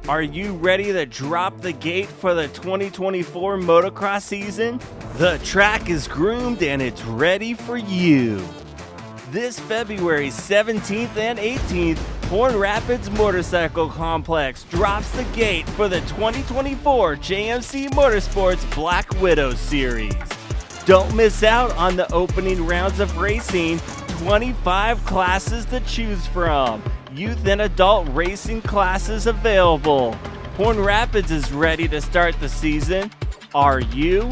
Are you ready to drop the gate for the 2024 motocross season? The track is groomed and it's ready for you. This February 17th and 18th, Horn Rapids Motorcycle Complex drops the gate for the 2024 JMC Motorsports Black Widow Series. Don't miss out on the opening rounds of racing, 25 classes to choose from. Youth and adult racing classes available. Horn Rapids is ready to start the season. Are you?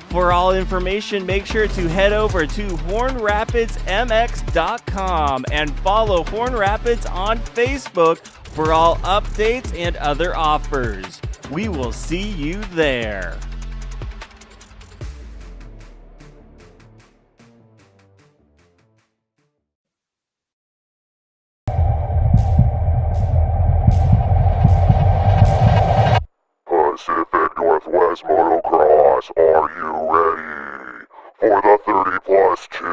For all information, make sure to head over to hornrapidsmx.com and follow Horn Rapids on Facebook for all updates and other offers. We will see you there. Pacific Northwest Motocross, are you ready for the 30 Plus 2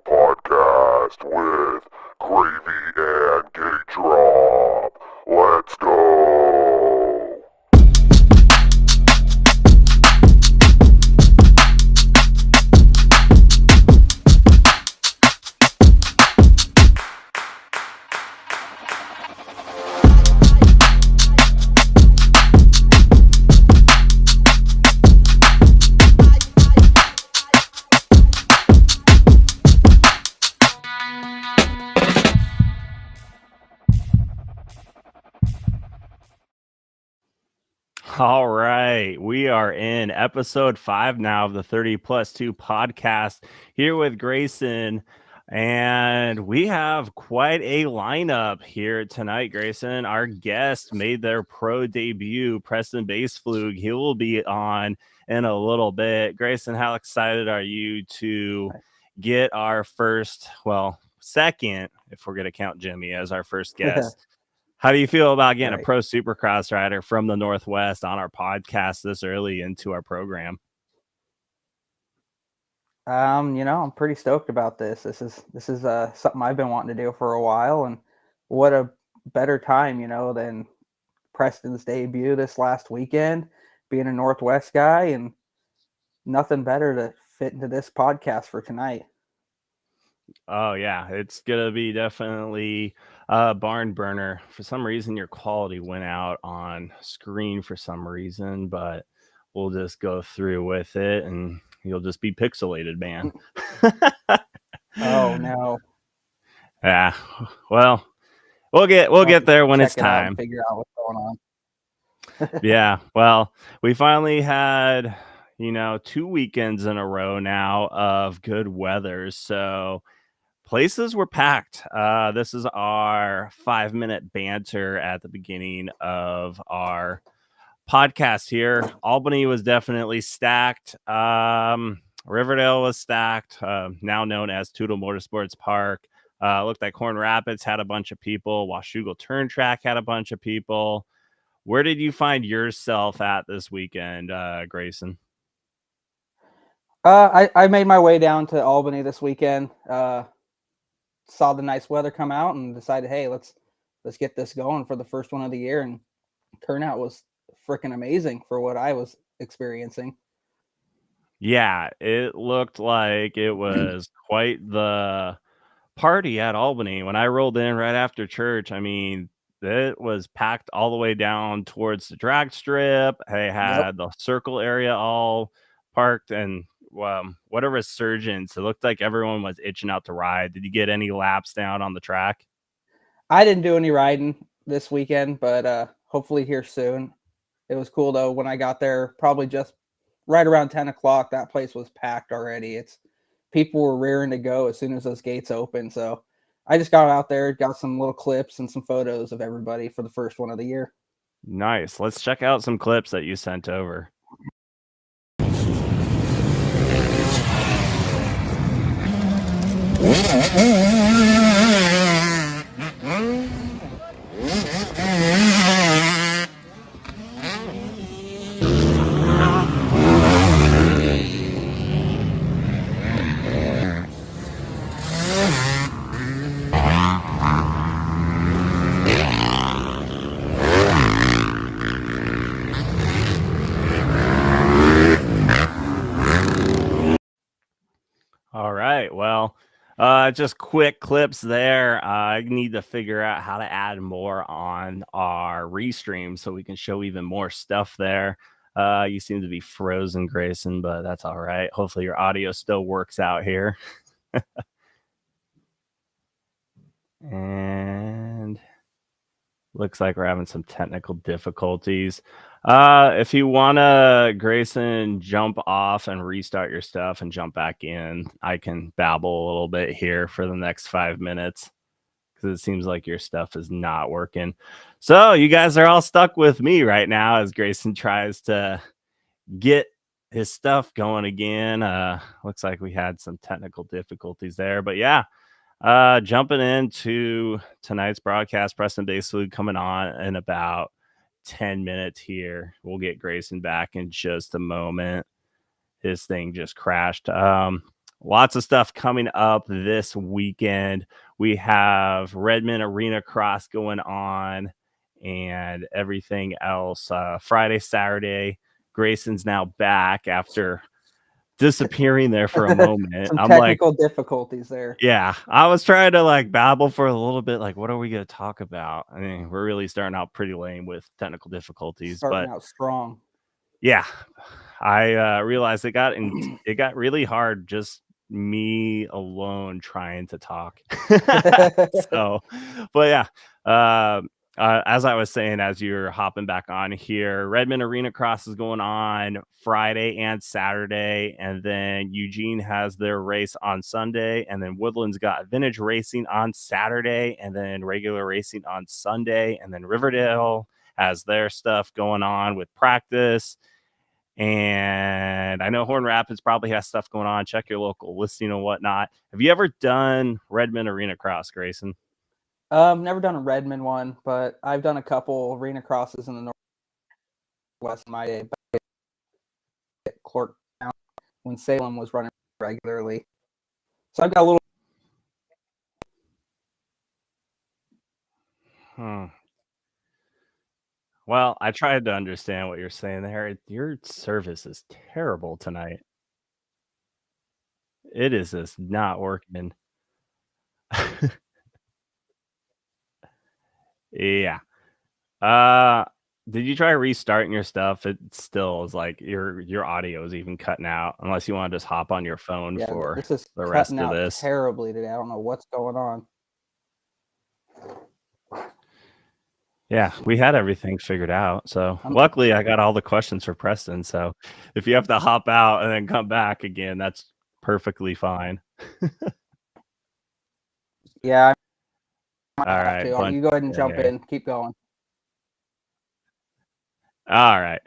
podcast with Gravy and Gate Drop? Let's go! All right, we are in episode 5 now of the 30 Plus 2 podcast here with Grayson, and we have quite a lineup here tonight. Grayson, our guest made their pro debut, Preston Boespflug. He will be on in a little bit. Grayson, how excited are you to get our second, if we're going to count Jimmy as our first guest? How do you feel about getting a pro supercross rider from the Northwest on our podcast this early into our program? I'm pretty stoked about this. This is something I've been wanting to do for a while, and what a better time, than Preston's debut this last weekend, being a Northwest guy, and nothing better to fit into this podcast for tonight. Oh yeah, it's gonna be definitely a barn burner. For some reason, your quality went out on screen for some reason, but we'll just go through with it, and you'll just be pixelated, man. Oh no. Yeah. Well, we'll get there when it's time. Figure out what's going on. Yeah. Well, we finally had 2 weekends in a row now of good weather, so places were packed. This is our 5-minute banter at the beginning of our podcast here. Albany was definitely stacked. Riverdale was stacked, now known as Toutle Motorsports Park. Looked like Horn Rapids had a bunch of people. Washougal Turn Track had a bunch of people. Where did you find yourself at this weekend, Grayson? I made my way down to Albany this weekend. Saw the nice weather come out and decided, hey, let's get this going for the first one of the year. And turnout was freaking amazing for what I was experiencing. Yeah, it looked like it was quite the party at Albany. When I rolled in right after church, I mean, it was packed all the way down towards the drag strip. They had the circle area all parked, and what a resurgence. It looked like everyone was itching out to ride. Did you get any laps down on the track? I didn't do any riding this weekend, but hopefully here soon. It was cool though. When I got there, probably just right around 10 o'clock, that place was packed already. People were rearing to go as soon as those gates opened. So I just got out there, got some little clips and some photos of everybody for the first one of the year. Nice. Let's check out some clips that you sent over. Just quick clips there. I need to figure out how to add more on our restream so we can show even more stuff there. You seem to be frozen, Grayson, but that's all right. Hopefully your audio still works out here. And looks like we're having some technical difficulties. If you want to, Grayson, jump off and restart your stuff and jump back in, I can babble a little bit here for the next 5 minutes because it seems like your stuff is not working. So you guys are all stuck with me right now as Grayson tries to get his stuff going again. Looks like we had some technical difficulties there, but yeah. Jumping into tonight's broadcast, Preston Boespflug coming on in about 10 minutes here. We'll get Grayson back in just a moment. His thing just crashed. Lots of stuff coming up this weekend. We have Redmond Arena Cross going on and everything else. Friday, Saturday, Grayson's now back after disappearing there for a moment. Some I'm technical difficulties there. Yeah, I was trying to like babble for a little bit, like, what are we going to talk about? I mean, we're really starting out pretty lame with technical difficulties, Starting but out strong. yeah, I realized it got really hard just me alone trying to talk. So, but yeah, as I was saying, as you're hopping back on here, Redmond Arena Cross is going on Friday and Saturday, and then Eugene has their race on Sunday, and then Woodland's got vintage racing on Saturday, and then regular racing on Sunday, and then Riverdale has their stuff going on with practice. And I know Horn Rapids probably has stuff going on. Check your local listing and whatnot. Have you ever done Redmond Arena Cross, Grayson? Never done a Redmond one, but I've done a couple arena crosses in the Northwest in my day. But Clark County when Salem was running regularly, so I've got a little. Well, I tried to understand what you're saying there. Your service is terrible tonight. It is just not working. Yeah. Did you try restarting your stuff? It still is like your audio is even cutting out unless you want to just hop on your phone for This is the rest cutting of out this. terribly today. I don't know what's going on. Yeah, we had everything figured out. So luckily I got all the questions for Preston. So if you have to hop out and then come back again, that's perfectly fine. Yeah. All right. You go ahead and jump in. Keep going. All right.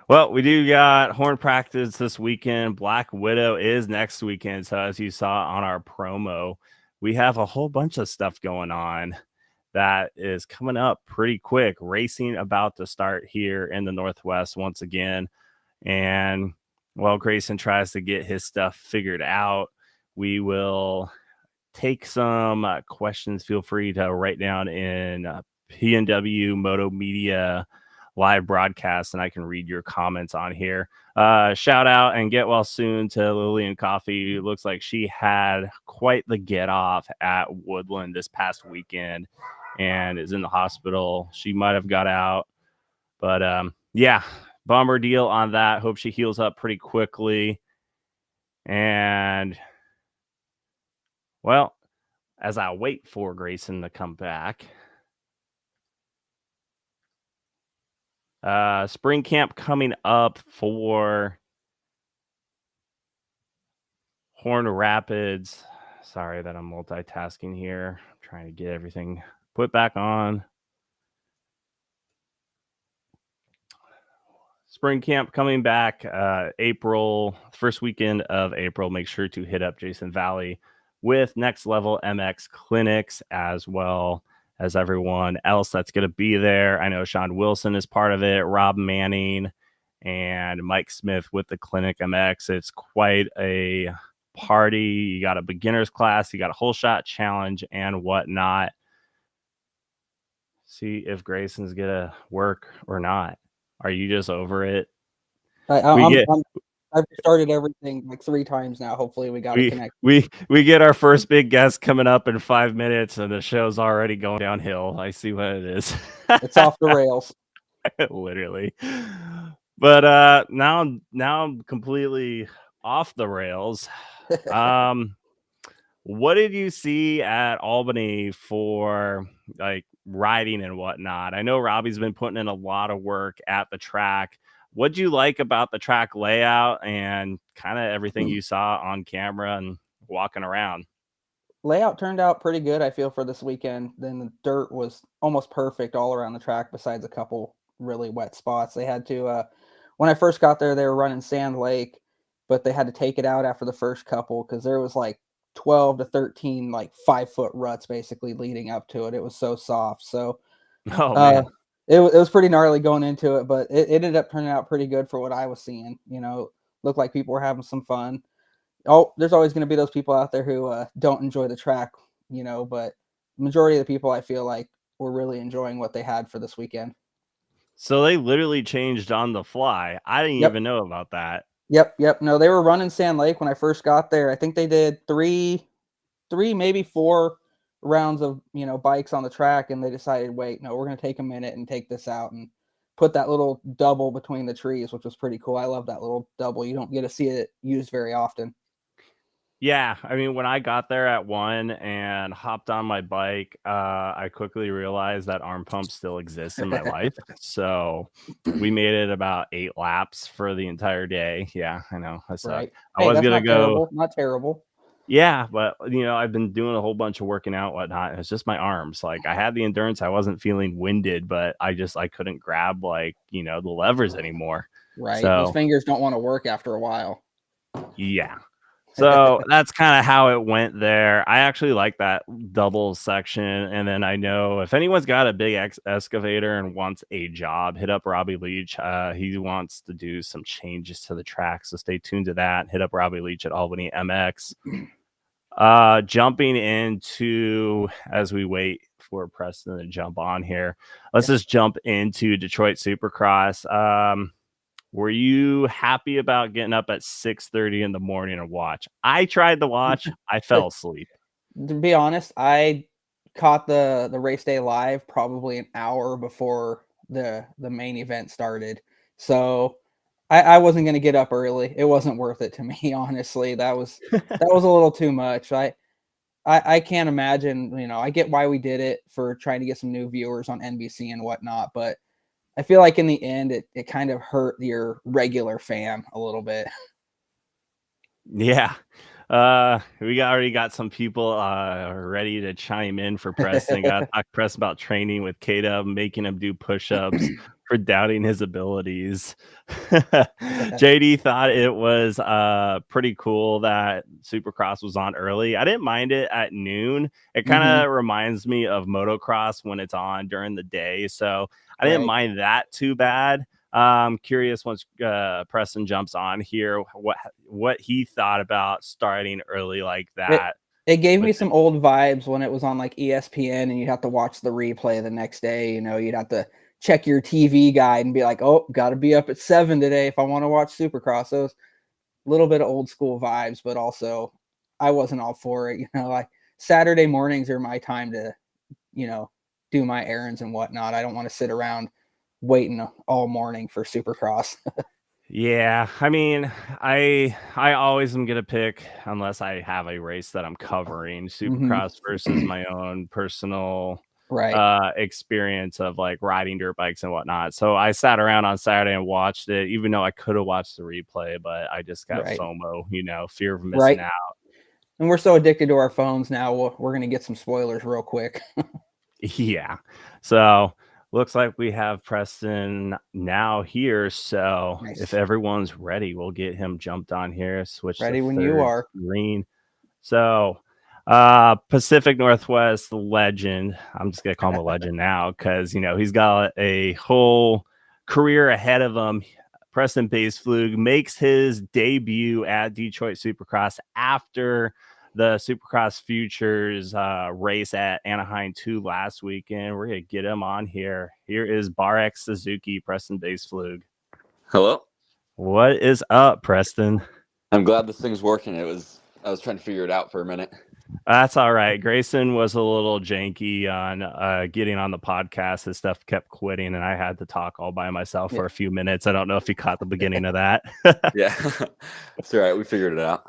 Well, we do got horn practice this weekend. Black Widow is next weekend. So as you saw on our promo, we have a whole bunch of stuff going on that is coming up pretty quick. Racing about to start here in the Northwest once again. And while Grayson tries to get his stuff figured out, we will take some questions. Feel free to write down in PNW Moto Media live broadcast, and I can read your comments on here. Shout out and get well soon to Lillian Coffee. It looks like she had quite the get off at Woodland this past weekend and is in the hospital. She might have got out, but yeah, bummer deal on that. Hope she heals up pretty quickly. And well, as I wait for Grayson to come back, spring camp coming up for Horn Rapids. Sorry that I'm multitasking here. I'm trying to get everything put back on. Spring camp coming back April, first weekend of April. Make sure to hit up Jason Valley with Next Level MX clinics as well as everyone else that's going to be there. I know Sean Wilson is part of it, Rob Manning, and Mike Smith with the Clinic MX. It's quite a party. You got a beginner's class, you got a whole shot challenge and whatnot. See if Grayson's going to work or not. Are you just over it? I'm I've started everything like 3 times now. Hopefully we got to we connect. we get our first big guest coming up in 5 minutes, and the show's already going downhill. I see what it is. It's off the rails. Literally. But now I'm completely off the rails. Um, what did you see at Albany for like riding and whatnot? I know Robbie's been putting in a lot of work at the track. What'd you like about the track layout and kind of everything you saw on camera and walking around? Layout turned out pretty good, I feel, for this weekend. Then the dirt was almost perfect all around the track, besides a couple really wet spots. They had to, when I first got there, they were running Sand Lake, but they had to take it out after the first couple because there was like 12 to 13 like 5-foot ruts basically leading up to it. It was so soft. So Oh uh, man. it was pretty gnarly going into it, but it ended up turning out pretty good for what I was seeing. Looked like people were having some fun. Oh, there's always going to be those people out there who don't enjoy the track, but majority of the people I feel like were really enjoying what they had for this weekend. So they literally changed on the fly. I didn't Yep. even know about that. Yep. No, they were running Sand Lake when I first got there. I think they did three, maybe 4 rounds of, bikes on the track. And they decided, wait, no, we're going to take a minute and take this out and put that little double between the trees, which was pretty cool. I love that little double. You don't get to see it used very often. Yeah, I mean, when I got there at 1 and hopped on my bike, I quickly realized that arm pump still exists in my life. So we made it about 8 laps for the entire day. Yeah, I know. I suck. Right. I Hey, was that's gonna not go. terrible. Not terrible. Yeah, but I've been doing a whole bunch of working out, whatnot. And it's just my arms. Like I had the endurance, I wasn't feeling winded, but I couldn't grab like the levers anymore. Right. Those So fingers don't want to work after a while. yeah. So that's kind of how it went there. I actually like that double section. And then I know if anyone's got a big excavator and wants a job, hit up Robbie Leach. He wants to do some changes to the track. So stay tuned to that. Hit up Robbie Leach at Albany MX. Jumping into, as we wait for Preston to jump on here, let's just jump into Detroit Supercross. Were you happy about getting up at 6:30 in the morning and watch? I tried to watch. I fell asleep. To be honest, I caught the race day live probably an hour before the main event started. So I wasn't going to get up early. It wasn't worth it to me, honestly. That was a little too much. I can't imagine, I get why we did it for trying to get some new viewers on NBC and whatnot, but I feel like in the end, it kind of hurt your regular fan a little bit. Yeah. We already got some people ready to chime in for Preston. Got to talk Preston about training with Kata, making him do push-ups for doubting his abilities. JD thought it was pretty cool that Supercross was on early. I didn't mind it at noon. It kind of reminds me of motocross when it's on during the day. So I didn't mind that too bad. Curious once Preston jumps on here, what he thought about starting early like that. It gave me some old vibes when it was on like ESPN and you'd have to watch the replay the next day. You'd have to check your TV guide and be like, oh, got to be up at 7 today if I want to watch Supercross. So it was a little bit of old school vibes, but also I wasn't all for it. Like Saturday mornings are my time to, do my errands and whatnot. I don't want to sit around waiting all morning for Supercross. Yeah, I mean, I always am gonna pick, unless I have a race that I'm covering, Supercross versus my own personal experience of like riding dirt bikes and whatnot. So I sat around on Saturday and watched it, even though I could have watched the replay, but I just got FOMO, fear of missing out. And we're so addicted to our phones now, we're gonna get some spoilers real quick. Yeah. So looks like we have Preston now here. So if everyone's ready, we'll get him jumped on here. Switch ready to when you are. Green. So Pacific Northwest legend. I'm just gonna call him a legend now because he's got a whole career ahead of him. Preston Boespflug makes his debut at Detroit Supercross after the Supercross Futures race at Anaheim 2 last weekend. We're going to get him on here. Here is Bar X Suzuki, Preston Boespflug. Hello. What is up, Preston? I'm glad this thing's working. I was trying to figure it out for a minute. That's all right. Grayson was a little janky on getting on the podcast. His stuff kept quitting, and I had to talk all by myself for a few minutes. I don't know if you caught the beginning of that. Yeah. It's all right. We figured it out.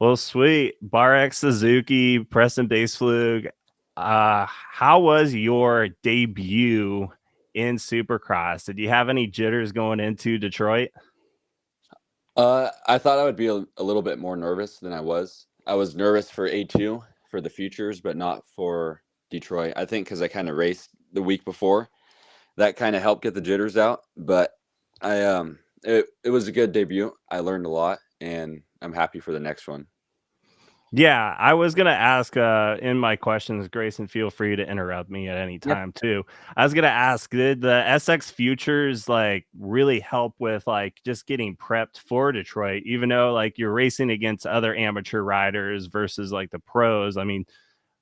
Well, sweet. BarX Suzuki, Preston Boespflug. How was your debut in Supercross? Did you have any jitters going into Detroit? I thought I would be a little bit more nervous than I was. I was nervous for A2 for the futures, but not for Detroit. I think because I kind of raced the week before, that kind of helped get the jitters out. But it was a good debut. I learned a lot, and I'm happy for the next one. Yeah, I was gonna ask in my questions, Grayson, feel free to interrupt me at any time too. I was gonna ask, did the SX Futures like really help with like just getting prepped for Detroit, even though like you're racing against other amateur riders versus like the pros? I mean,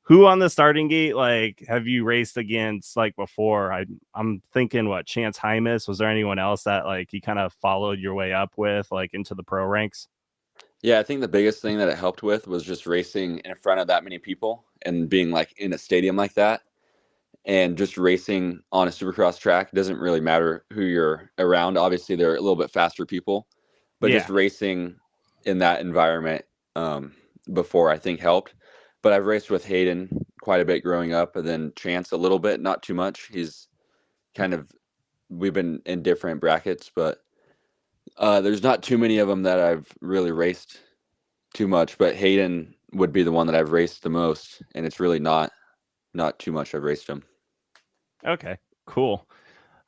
who on the starting gate like have you raced against like before? I'm thinking what Chance Hymas, was there anyone else that like you kind of followed your way up with like into the pro ranks? Yeah, I think the biggest thing that it helped with was just racing in front of that many people and being like in a stadium like that. And just racing on a supercross track doesn't really matter who you're around. Obviously, they're a little bit faster people, but just racing in that environment before I think helped. But I've raced with Hayden quite a bit growing up, and then Chance a little bit, not too much. He's kind of we've been in different brackets, but there's not too many of them that I've really raced too much. But Hayden would be the one that I've raced the most, and it's really not too much I've raced him. Okay, cool.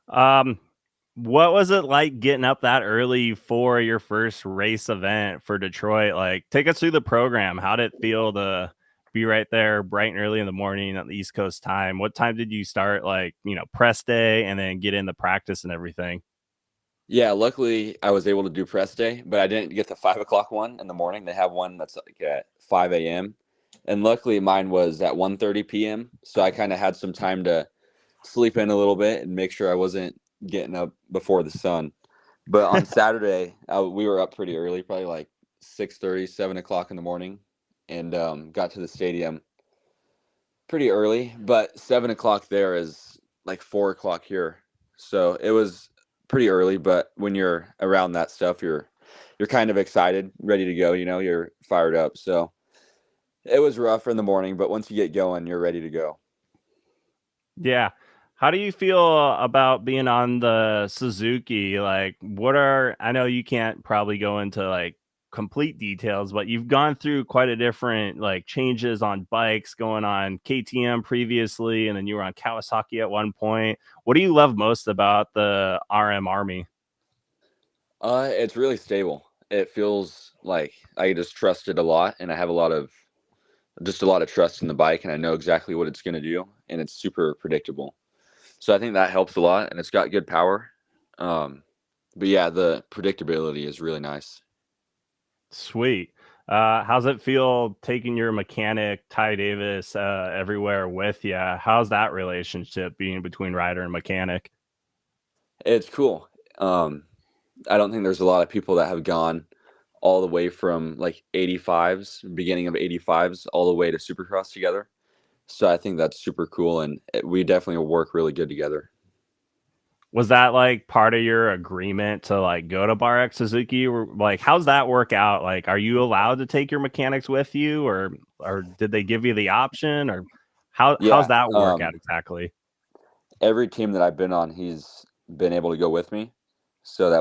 What was it like getting up that early for your first race event for Detroit? Like, take us through the program. How did it feel to be right there bright and early in the morning at the East Coast time? What time did you start, like, press day and then get in the practice and everything? Yeah, luckily I was able to do press day, but I didn't get the 5 o'clock one in the morning. They have one that's like at 5 a.m. And luckily mine was at 1:30 p.m. So I kind of had some time to sleep in a little bit and make sure I wasn't getting up before the sun. But on Saturday, we were up pretty early, probably like 6:30, 7 o'clock in the morning, and got to the stadium pretty early. But 7 o'clock there is like 4 o'clock here. So it was pretty early, but when you're around that stuff, you're kind of excited, ready to go, you're fired up. So it was rough in the morning, but once you get going, you're ready to go. Yeah. How do you feel about being on the Suzuki? Like, I know you can't probably go into like complete details, but you've gone through quite a different like changes on bikes, going on KTM previously, and then you were on Kawasaki at one point. What do you love most about the RM Army? It's really stable. It feels like I just trust it a lot, and I have a lot of trust in the bike, and I know exactly what it's going to do, and it's super predictable. So I think that helps a lot, and it's got good power. But yeah, the predictability is really nice. Sweet. How's it feel taking your mechanic, Ty Davis, everywhere with you? How's that relationship being between rider and mechanic? It's cool. I don't think there's a lot of people that have gone all the way from like 85s, beginning of 85s, all the way to Supercross together. So I think that's super cool, and we definitely work really good together. Was that like part of your agreement to like go to BarX Suzuki? Or like, how's that work out? Like, are you allowed to take your mechanics with you, or did they give you the option, or how's that work out exactly? Every team that I've been on, he's been able to go with me, so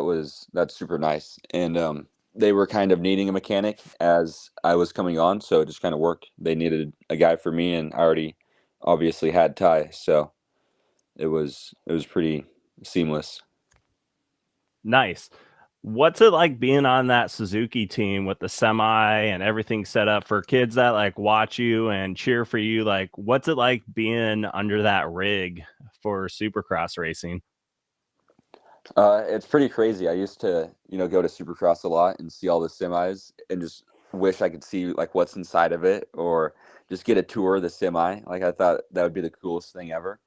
that's super nice. And they were kind of needing a mechanic as I was coming on, so it just kind of worked. They needed a guy for me, and I already obviously had Ty, so it was pretty seamless. Nice. What's it like being on that Suzuki team with the semi and everything set up for kids that like watch you and cheer for you? Like, what's it like being under that rig for Supercross racing? It's pretty crazy. I used to, go to Supercross a lot and see all the semis and just wish I could see like what's inside of it or just get a tour of the semi. Like I thought that would be the coolest thing ever.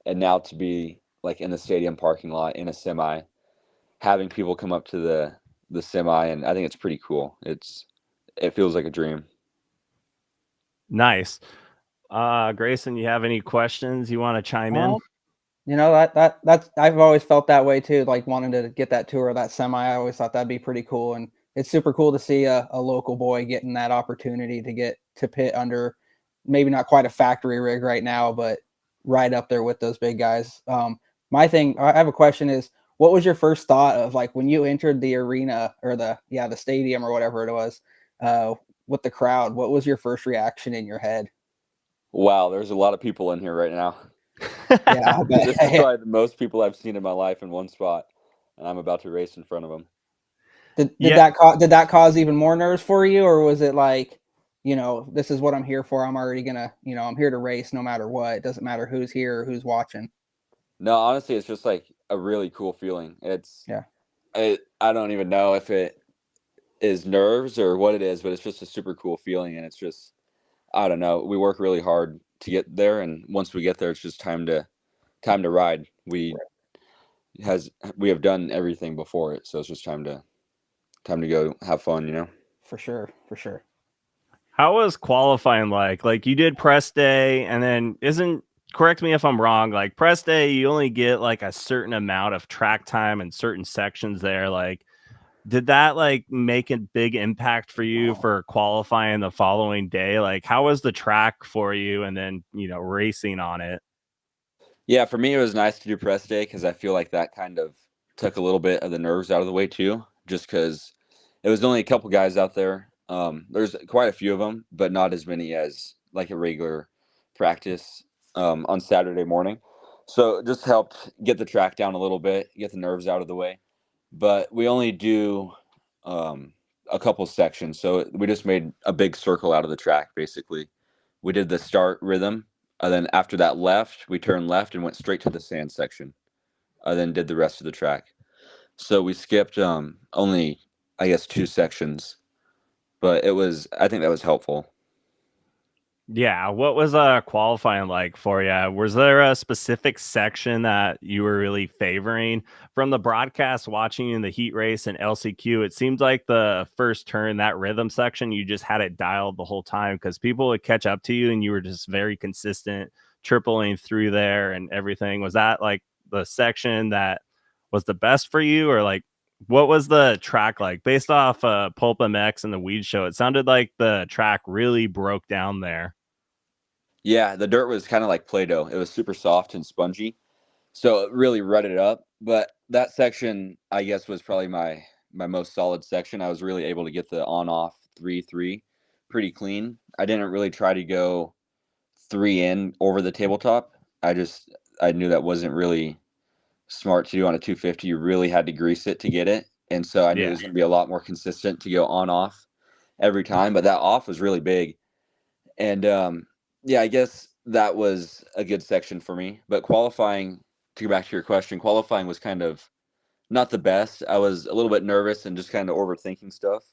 And now to be like in the stadium parking lot in a semi having people come up to the semi, and I think it's pretty cool. It feels like a dream. Nice. Grayson, you have any questions you want to chime in? That's I've always felt that way too, like wanting to get that tour of that semi. I always thought that'd be pretty cool, and it's super cool to see a local boy getting that opportunity to get to pit under maybe not quite a factory rig right now, but right up there with those big guys. My thing, I have a question is, what was your first thought of like when you entered the arena or the stadium or whatever it was, with the crowd? What was your first reaction in your head? Wow, there's a lot of people in here right now. Yeah, I bet. This is probably the most people I've seen in my life in one spot, and I'm about to race in front of them. Did that cause even more nerves for you, or was it like, this is what I'm here for? I'm already gonna, I'm here to race no matter what. It doesn't matter who's here or who's watching. No, honestly, it's just like a really cool feeling. Yeah, I don't even know if it is nerves or what it is, but it's just a super cool feeling, and it's just, I don't know. We work really hard to get there, and once we get there, it's just time to ride. We have done everything before it, so it's just time to go have fun. for sure, for sure. How was qualifying like? Like you did press day, and then correct me if I'm wrong, like press day, you only get like a certain amount of track time in certain sections there. Like, did that like make a big impact for you for qualifying the following day? Like, how was the track for you, and then racing on it? Yeah, for me, it was nice to do press day because I feel like that kind of took a little bit of the nerves out of the way too, just because it was only a couple guys out there. There's quite a few of them, but not as many as like a regular practice on Saturday morning. So it just helped get the track down a little bit, get the nerves out of the way. But we only do a couple sections, so we just made a big circle out of the track, basically. We did the start rhythm, and then after that we turned left and went straight to the sand section, and then did the rest of the track. So we skipped only, I guess, 2 sections, but I think that was helpful. Yeah, what was qualifying like for you? Was there a specific section that you were really favoring from the broadcast watching in the heat race and LCQ? It seemed like the first turn, that rhythm section, you just had it dialed the whole time because people would catch up to you and you were just very consistent, tripling through there and everything. Was that like the section that was the best for you, or like what was the track like? Based off Pulp MX and the Weed Show, it sounded like the track really broke down there. Yeah, the dirt was kind of like Play-Doh. It was super soft and spongy, so it really rutted it up. But that section, I guess, was probably my most solid section. I was really able to get the on-off 3-3 pretty clean. I didn't really try to go 3 in over the tabletop. I knew that wasn't really smart to do on a 250. You really had to grease it to get it, and so I knew it Yeah. was going to be a lot more consistent to go on-off every time. But that off was really big, and yeah, I guess that was a good section for me. But qualifying, to go back to your question, qualifying was kind of not the best. I was a little bit nervous and just kind of overthinking stuff.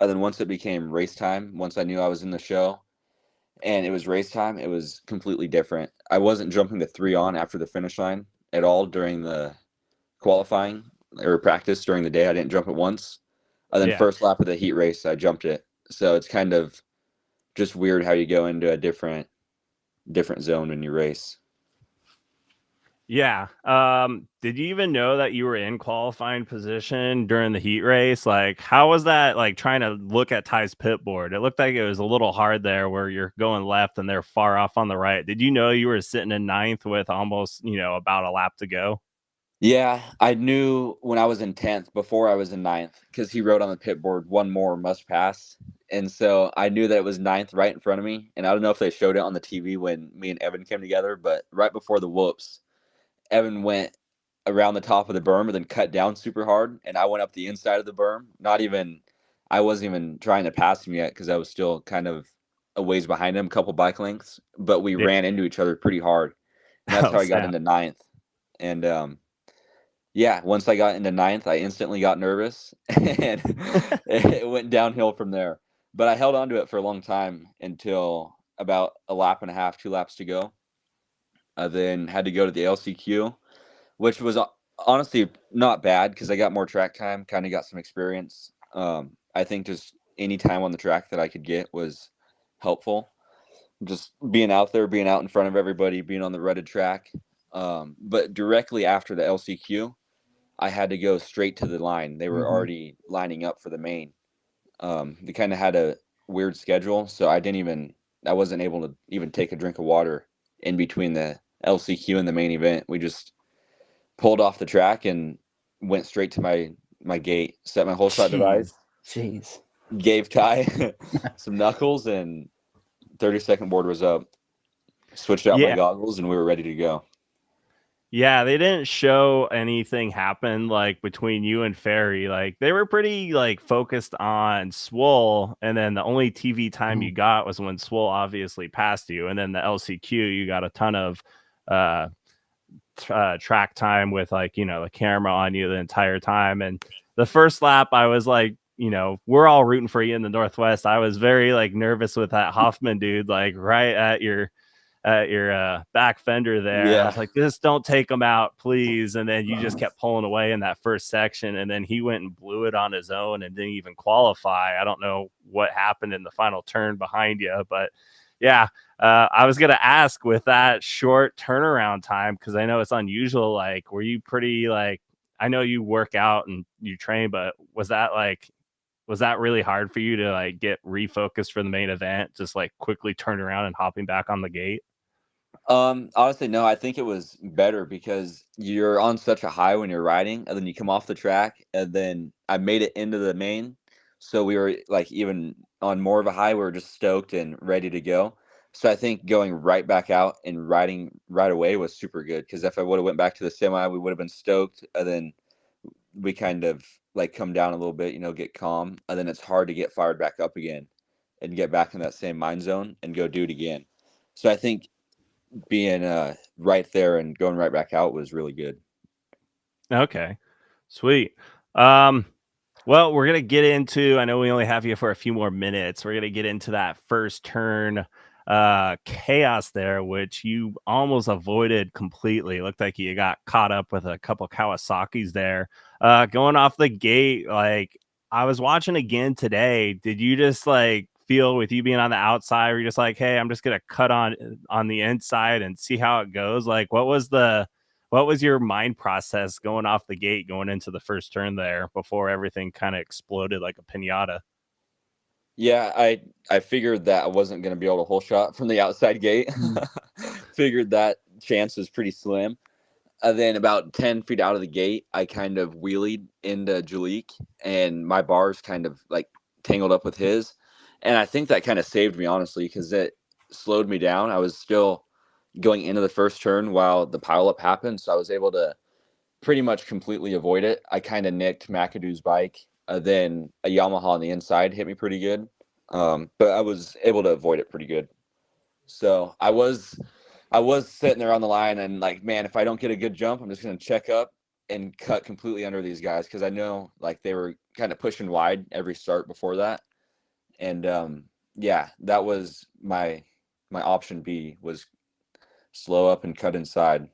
And then once it became race time, once I knew I was in the show and it was race time, it was completely different. I wasn't jumping the 3 on after the finish line at all during the qualifying or practice during the day. I didn't jump it once. And then Yeah. first lap of the heat race, I jumped it. So it's kind of just weird how you go into a different zone when you race. Yeah. Did you even know that you were in qualifying position during the heat race? Like, how was that like trying to look at Ty's pit board? It looked like it was a little hard there where you're going left and they're far off on the right. Did you know you were sitting in ninth with almost, about a lap to go? Yeah, I knew when I was in 10th before I was in ninth because he wrote on the pit board, one more must pass. And so I knew that it was ninth right in front of me. And I don't know if they showed it on the TV when me and Evan came together, but right before the whoops, Evan went around the top of the berm and then cut down super hard. And I went up the inside of the berm. I wasn't even trying to pass him yet because I was still kind of a ways behind him, a couple bike lengths, but we Yeah. ran into each other pretty hard. And that's Oh, how I got snap. into ninth. And, yeah, once I got into ninth, I instantly got nervous and it went downhill from there. But I held on to it for a long time until about a lap and a half, 2 laps to go. I then had to go to the LCQ, which was Honestly, not bad because I got more track time, kind of got some experience. I think just any time on the track that I could get was helpful. Just being out there, being out in front of everybody, being on the rutted track. But directly after the LCQ, I had to go straight to the line. They were already lining up for the main. They kind of had a weird schedule, so I wasn't able to even take a drink of water in between the LCQ and the main event. We just pulled off the track and went straight to my gate, set my whole shot device, Jeez. gave Ty some knuckles, and 30-second board was up. Switched out my Yeah. goggles, and we were ready to go. Yeah, they didn't show anything happen like between you and Ferry. Like they were pretty like focused on Swole, and then the only TV time you got was when Swole obviously passed you, and then the LCQ you got a ton of track time with like the camera on you the entire time. And the first lap, I was like, we're all rooting for you in the Northwest. I was very like nervous with that Hoffman dude, like right at your back fender there. Yeah. I was like, just don't take him out, please. And then you just kept pulling away in that first section. And then he went and blew it on his own and didn't even qualify. I don't know what happened in the final turn behind you, but yeah. I was going to ask with that short turnaround time, because I know it's unusual. Like, were you pretty like, I know you work out and you train, but was that really hard for you to like get refocused for the main event? Just like quickly turn around and hopping back on the gate? Honestly, no, I think it was better because you're on such a high when you're riding, and then you come off the track, and then I made it into the main. So we were like even on more of a high, we were just stoked and ready to go. So I think going right back out and riding right away was super good because if I would have went back to the semi, we would have been stoked, and then we kind of like come down a little bit, get calm, and then it's hard to get fired back up again and get back in that same mind zone and go do it again. So I think being right there and going right back out was really good. Okay, sweet. Well, we're gonna get into, I know we only have you for a few more minutes. We're gonna get into that first turn chaos there, which you almost avoided completely. It looked like you got caught up with a couple Kawasaki's there. Going off the gate, like I was watching again today. Did you just like feel with you being on the outside, or you're just like, hey, I'm just gonna cut on the inside and see how it goes? Like, what was your mind process going off the gate, going into the first turn there before everything kind of exploded like a pinata? Yeah, I figured that I wasn't going to be able to hole shot from the outside gate. Figured that chance was pretty slim. Then about 10 feet out of the gate, I kind of wheelied into Jalik, and my bars kind of like tangled up with his. And I think that kind of saved me, honestly, because it slowed me down. I was still going into the first turn while the pileup happened, so I was able to pretty much completely avoid it. I kind of nicked McAdoo's bike. Then a Yamaha on the inside hit me pretty good, but I was able to avoid it pretty good. So I was sitting there on the line and like, man, if I don't get a good jump, I'm just going to check up and cut completely under these guys because I know like they were kind of pushing wide every start before that, and yeah, that was my option B was slow up and cut inside.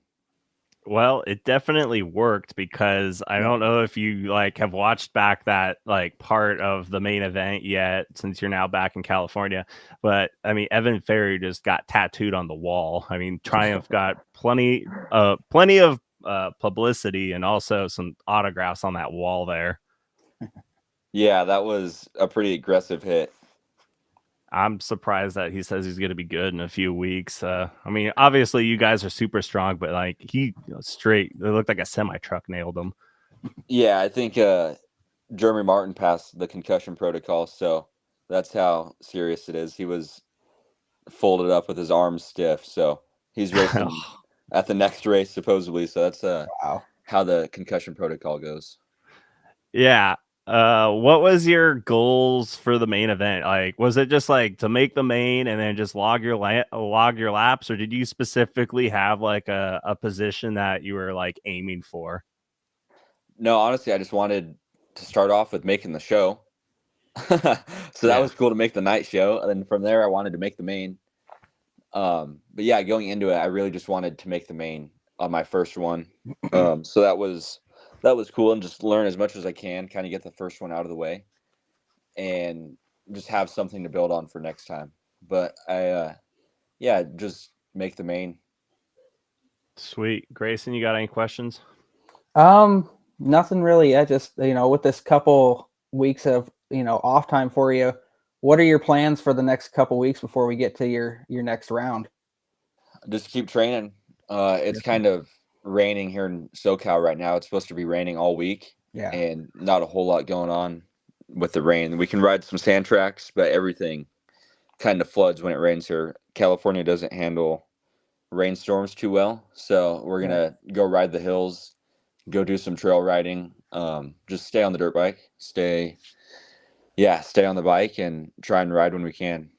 Well, it definitely worked, because I don't know if you like have watched back that like part of the main event yet, since you're now back in California. But I mean, Evan Ferry just got tattooed on the wall. I mean, Triumph got plenty of publicity and also some autographs on that wall there. Yeah, that was a pretty aggressive hit. I'm surprised that he says he's going to be good in a few weeks. I mean, obviously you guys are super strong, but like he straight, it looked like a semi truck nailed him. Yeah, I think Jeremy Martin passed the concussion protocol, so that's how serious it is. He was folded up with his arms stiff, so he's racing at the next race supposedly. So that's Wow. how the concussion protocol goes. Yeah. What was your goals for the main event? Like, was it just like to make the main and then just log your laps, or did you specifically have like a position that you were like aiming for? No, honestly, I just wanted to start off with making the show. So that Yeah. was cool to make the night show, and then from there I wanted to make the main. But yeah, going into it, I really just wanted to make the main. on my first one. So that was cool, and just learn as much as I can, kind of get the first one out of the way, and just have something to build on for next time. But yeah, just make the main. Sweet. Grayson, you got any questions? Nothing really yet. Just, with this couple weeks of, off time for you, what are your plans for the next couple weeks before we get to your next round? Just keep training. It's kind of raining here in SoCal right now. It's supposed to be raining all week, Yeah. and not a whole lot going on with the rain. We can ride some sand tracks, but everything kind of floods when it rains here. California doesn't handle rainstorms too well, so we're gonna go ride the hills, go do some trail riding. Just stay on the dirt bike, stay on the bike, and try and ride when we can.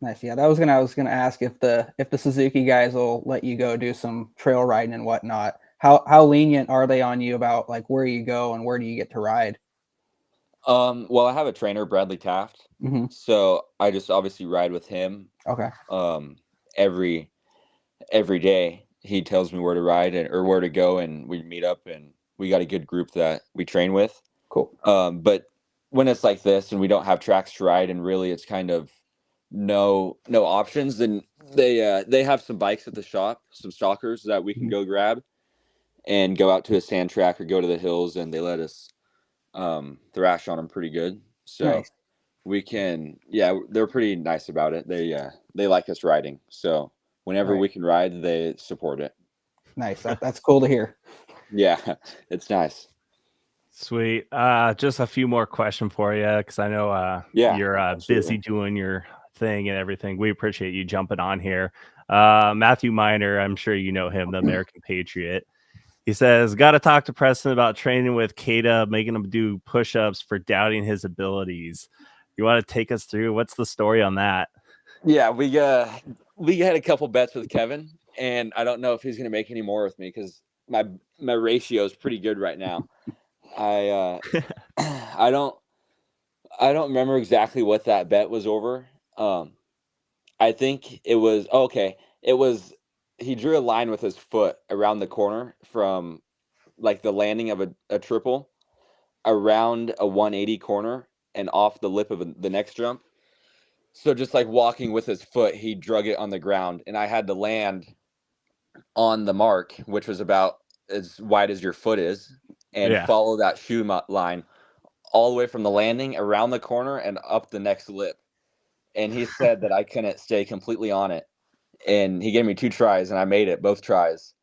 Nice. Yeah, I was gonna ask if the Suzuki guys will let you go do some trail riding and whatnot. How lenient are they on you about like where you go and where do you get to ride? Well, I have a trainer, Bradley Taft, Mm-hmm. so I just obviously ride with him. Okay. Every day he tells me where to ride or where to go, and we meet up, and we got a good group that we train with. Cool. But when it's like this and we don't have tracks to ride, and really it's kind of no options, then they have some bikes at the shop, some stalkers that we can go grab and go out to a sand track or go to the hills, and they let us thrash on them pretty good. So Nice. we can, they're pretty nice about it. They like us riding, so whenever we can ride, they support it. Nice. That's cool to hear. Yeah, it's nice. Sweet. Just a few more questions for you, because I know you're busy doing your thing and everything. We appreciate you jumping on here. Matthew Miner, I'm sure you know him, the American Patriot. He says, got to talk to Preston about training with Kada, making him do push-ups for doubting his abilities. You want to take us through? What's the story on that? Yeah, we had a couple bets with Kevin, and I don't know if he's going to make any more with me because my ratio is pretty good right now. I don't remember exactly what that bet was over. I think it was he drew a line with his foot around the corner from like the landing of a triple around a 180 corner and off the lip of the next jump. So just like walking with his foot, he drug it on the ground, and I had to land on the mark, which was about as wide as your foot is, and follow that shoe line all the way from the landing around the corner and up the next lip. And he said that I couldn't stay completely on it. And he gave me 2 tries, and I made it both tries.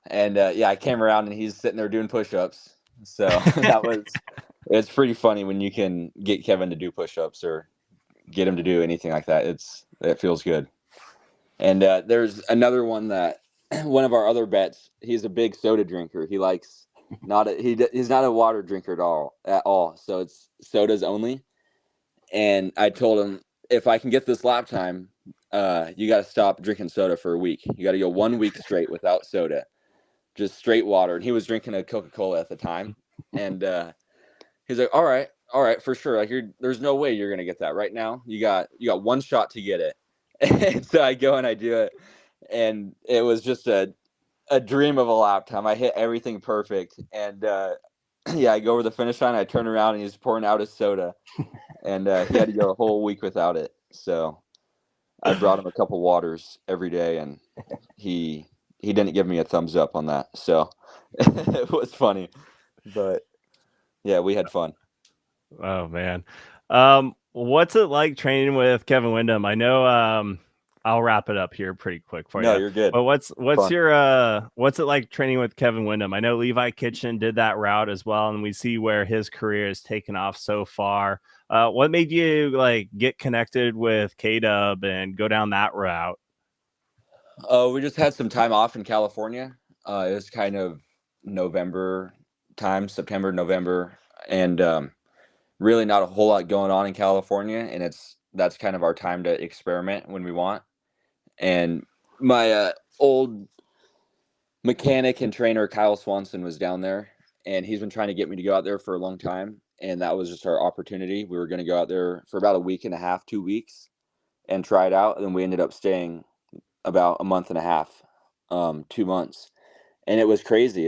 And I came around, and he's sitting there doing push-ups. So it's pretty funny when you can get Kevin to do push-ups or get him to do anything like that. It feels good. And there's another one that one of our other bets. He's a big soda drinker. He likes he's not a water drinker at all. So it's sodas only. And I told him, if I can get this lap time, you got to stop drinking soda for a week. You got to go 1 week straight without soda, just straight water. And he was drinking a Coca-Cola at the time, and he's like, all right, for sure. Like there's no way you're gonna get that right now. You got 1 shot to get it. And so I go and I do it, and it was just a dream of a lap time. I hit everything perfect, and I go over the finish line. I turn around, and he's pouring out his soda, and he had to go a whole week without it. So I brought him a couple waters every day, and he didn't give me a thumbs up on that. So it was funny, but yeah, we had fun. Oh man. What's it like training with Kevin Windham? I know I'll wrap it up here pretty quick for you. No, you're good. But what's Fun. your what's it like training with Kevin Windham? I know Levi Kitchen did that route as well, and we see where his career has taken off so far. What made you like get connected with K-Dub and go down that route? We just had some time off in California. It was kind of November time, September, November, and really not a whole lot going on in California, and that's kind of our time to experiment when we want. And my old mechanic and trainer Kyle Swanson was down there, and he's been trying to get me to go out there for a long time, and that was just our opportunity. We were going to go out there for about a week and a half, 2 weeks, and try it out, and then we ended up staying about a month and a half, 2 months. and it was crazy.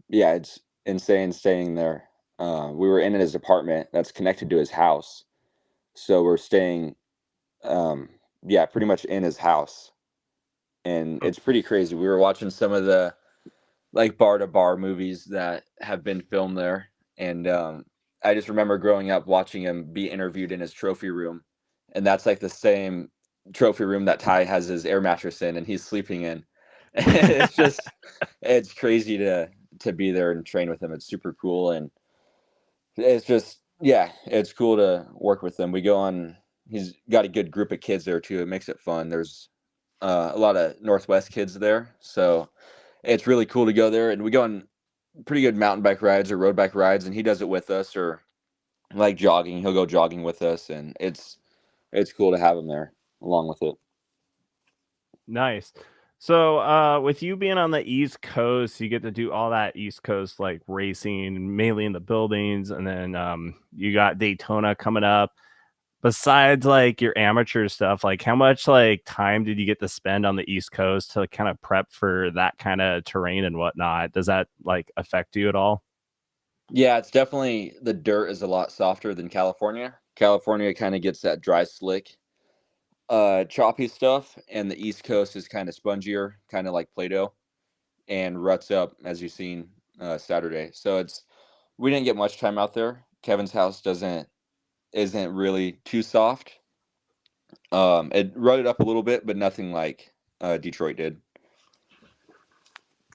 Yeah, it's insane staying there. We were in his apartment that's connected to his house, so we're staying, um, yeah, pretty much in his house, and it's pretty crazy. We were watching some of the like bar to bar movies that have been filmed there, and I just remember growing up watching him be interviewed in his trophy room, and that's like the same trophy room that Ty has his air mattress in, and he's sleeping in. It's just, it's crazy to be there and train with him. It's super cool, and it's just, yeah, it's cool to work with him. We go on. He's got a good group of kids there too. It makes it fun. There's a lot of Northwest kids there, so it's really cool to go there. And we go on pretty good mountain bike rides or road bike rides, and he does it with us, or like jogging. He'll go jogging with us, and it's cool to have him there along with it. Nice. So, with you being on the East Coast, you get to do all that East Coast like racing, mainly in the buildings, and then you got Daytona coming up. Besides like your amateur stuff, like how much like time did you get to spend on the East Coast to kind of prep for that kind of terrain and whatnot? Does that like affect you at all? Yeah, it's definitely, the dirt is a lot softer than California. California kind of gets that dry, slick, choppy stuff, and the East Coast is kind of spongier, kind of like Play-Doh, and ruts up as you've seen Saturday. So it's, we didn't get much time out there. Kevin's house isn't really too soft. It rutted up a little bit, but nothing like Detroit did.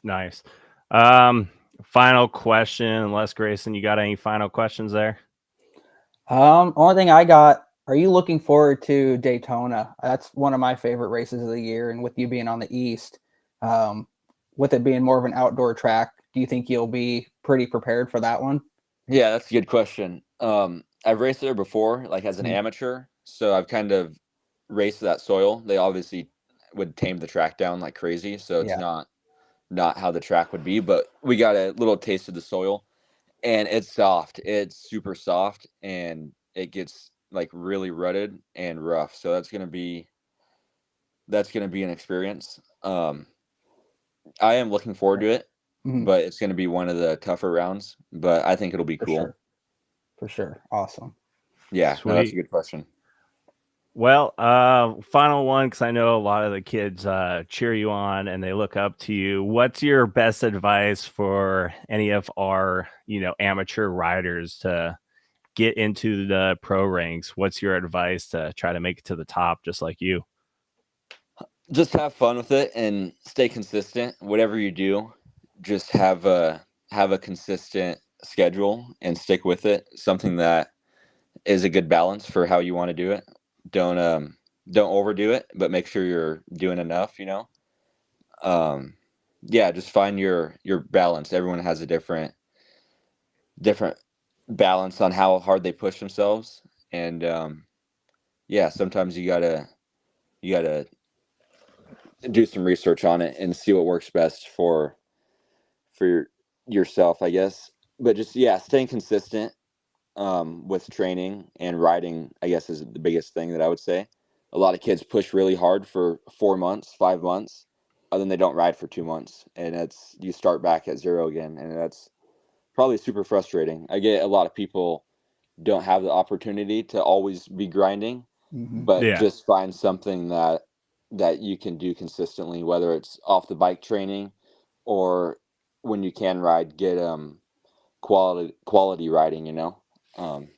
Nice. Final question, unless Grayson, you got any final questions there? Only thing I got, are you looking forward to Daytona? That's one of my favorite races of the year. And with you being on the East, with it being more of an outdoor track, do you think you'll be pretty prepared for that one? Yeah, that's a good question. I've raced there before, like as an amateur, so I've kind of raced that soil. They obviously would tame the track down like crazy, so it's Yeah. not how the track would be, but we got a little taste of the soil, and it's soft. It's super soft, and it gets like really rutted and rough. So that's gonna be an experience. I am looking forward to it, Mhm. but it's gonna be one of the tougher rounds. But I think it'll be For cool. sure. For sure. Awesome. Yeah, no, that's a Sweet. good question. Well, final one, because I know a lot of the kids cheer you on and they look up to you. What's your best advice for any of our, amateur riders to get into the pro ranks? What's your advice to try to make it to the top, just like you? Just have fun with it and stay consistent. Whatever you do, just have a consistent schedule and stick with it. Something that is a good balance for how you want to do it. Don't overdo it, but make sure you're doing enough. Um yeah, just find your balance. Everyone has a different balance on how hard they push themselves, and yeah, sometimes you gotta do some research on it and see what works best for yourself, I guess. But just, yeah, staying consistent with training and riding, I guess, is the biggest thing that I would say. A lot of kids push really hard for 4 months, 5 months, and then they don't ride for 2 months, and it's, you start back at zero again, and that's probably super frustrating. I get a lot of people don't have the opportunity to always be grinding, Mhm. but Yeah. just find something that you can do consistently, whether it's off the bike training, or when you can ride, get quality riding.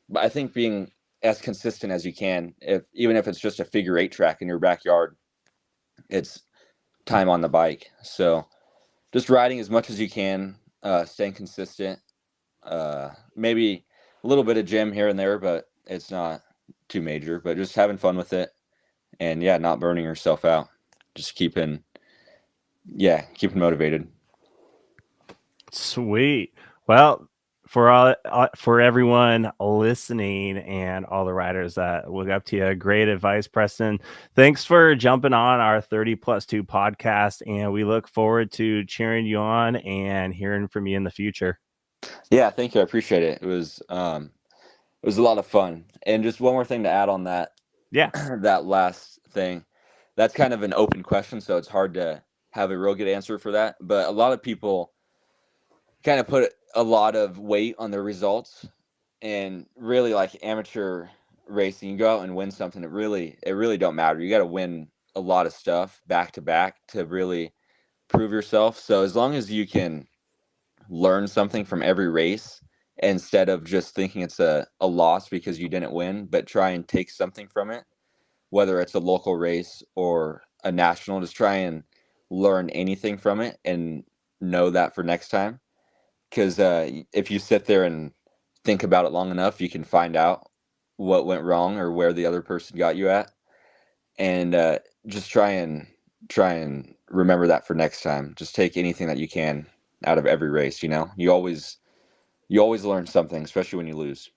But I think being as consistent as you can, even if it's just a figure 8 track in your backyard, it's time on the bike. So just riding as much as you can, staying consistent, maybe a little bit of gym here and there, but it's not too major, but just having fun with it, and yeah, not burning yourself out, just keeping motivated. Sweet. Well, for everyone listening and all the riders that look up to you, great advice, Preston. Thanks for jumping on our 30+2 podcast, and we look forward to cheering you on and hearing from you in the future. Yeah, thank you, I appreciate it. It was a lot of fun. And just one more thing to add on that, Yeah. that last thing, that's kind of an open question, so it's hard to have a real good answer for that. But a lot of people kind of put a lot of weight on their results, and really, like amateur racing, you go out and win something. It really don't matter. You got to win a lot of stuff back to back to really prove yourself. So as long as you can learn something from every race instead of just thinking it's a loss because you didn't win, but try and take something from it, whether it's a local race or a national, just try and learn anything from it and know that for next time. Because if you sit there and think about it long enough, you can find out what went wrong or where the other person got you at, and just try and remember that for next time. Just take anything that you can out of every race. You always learn something, especially when you lose.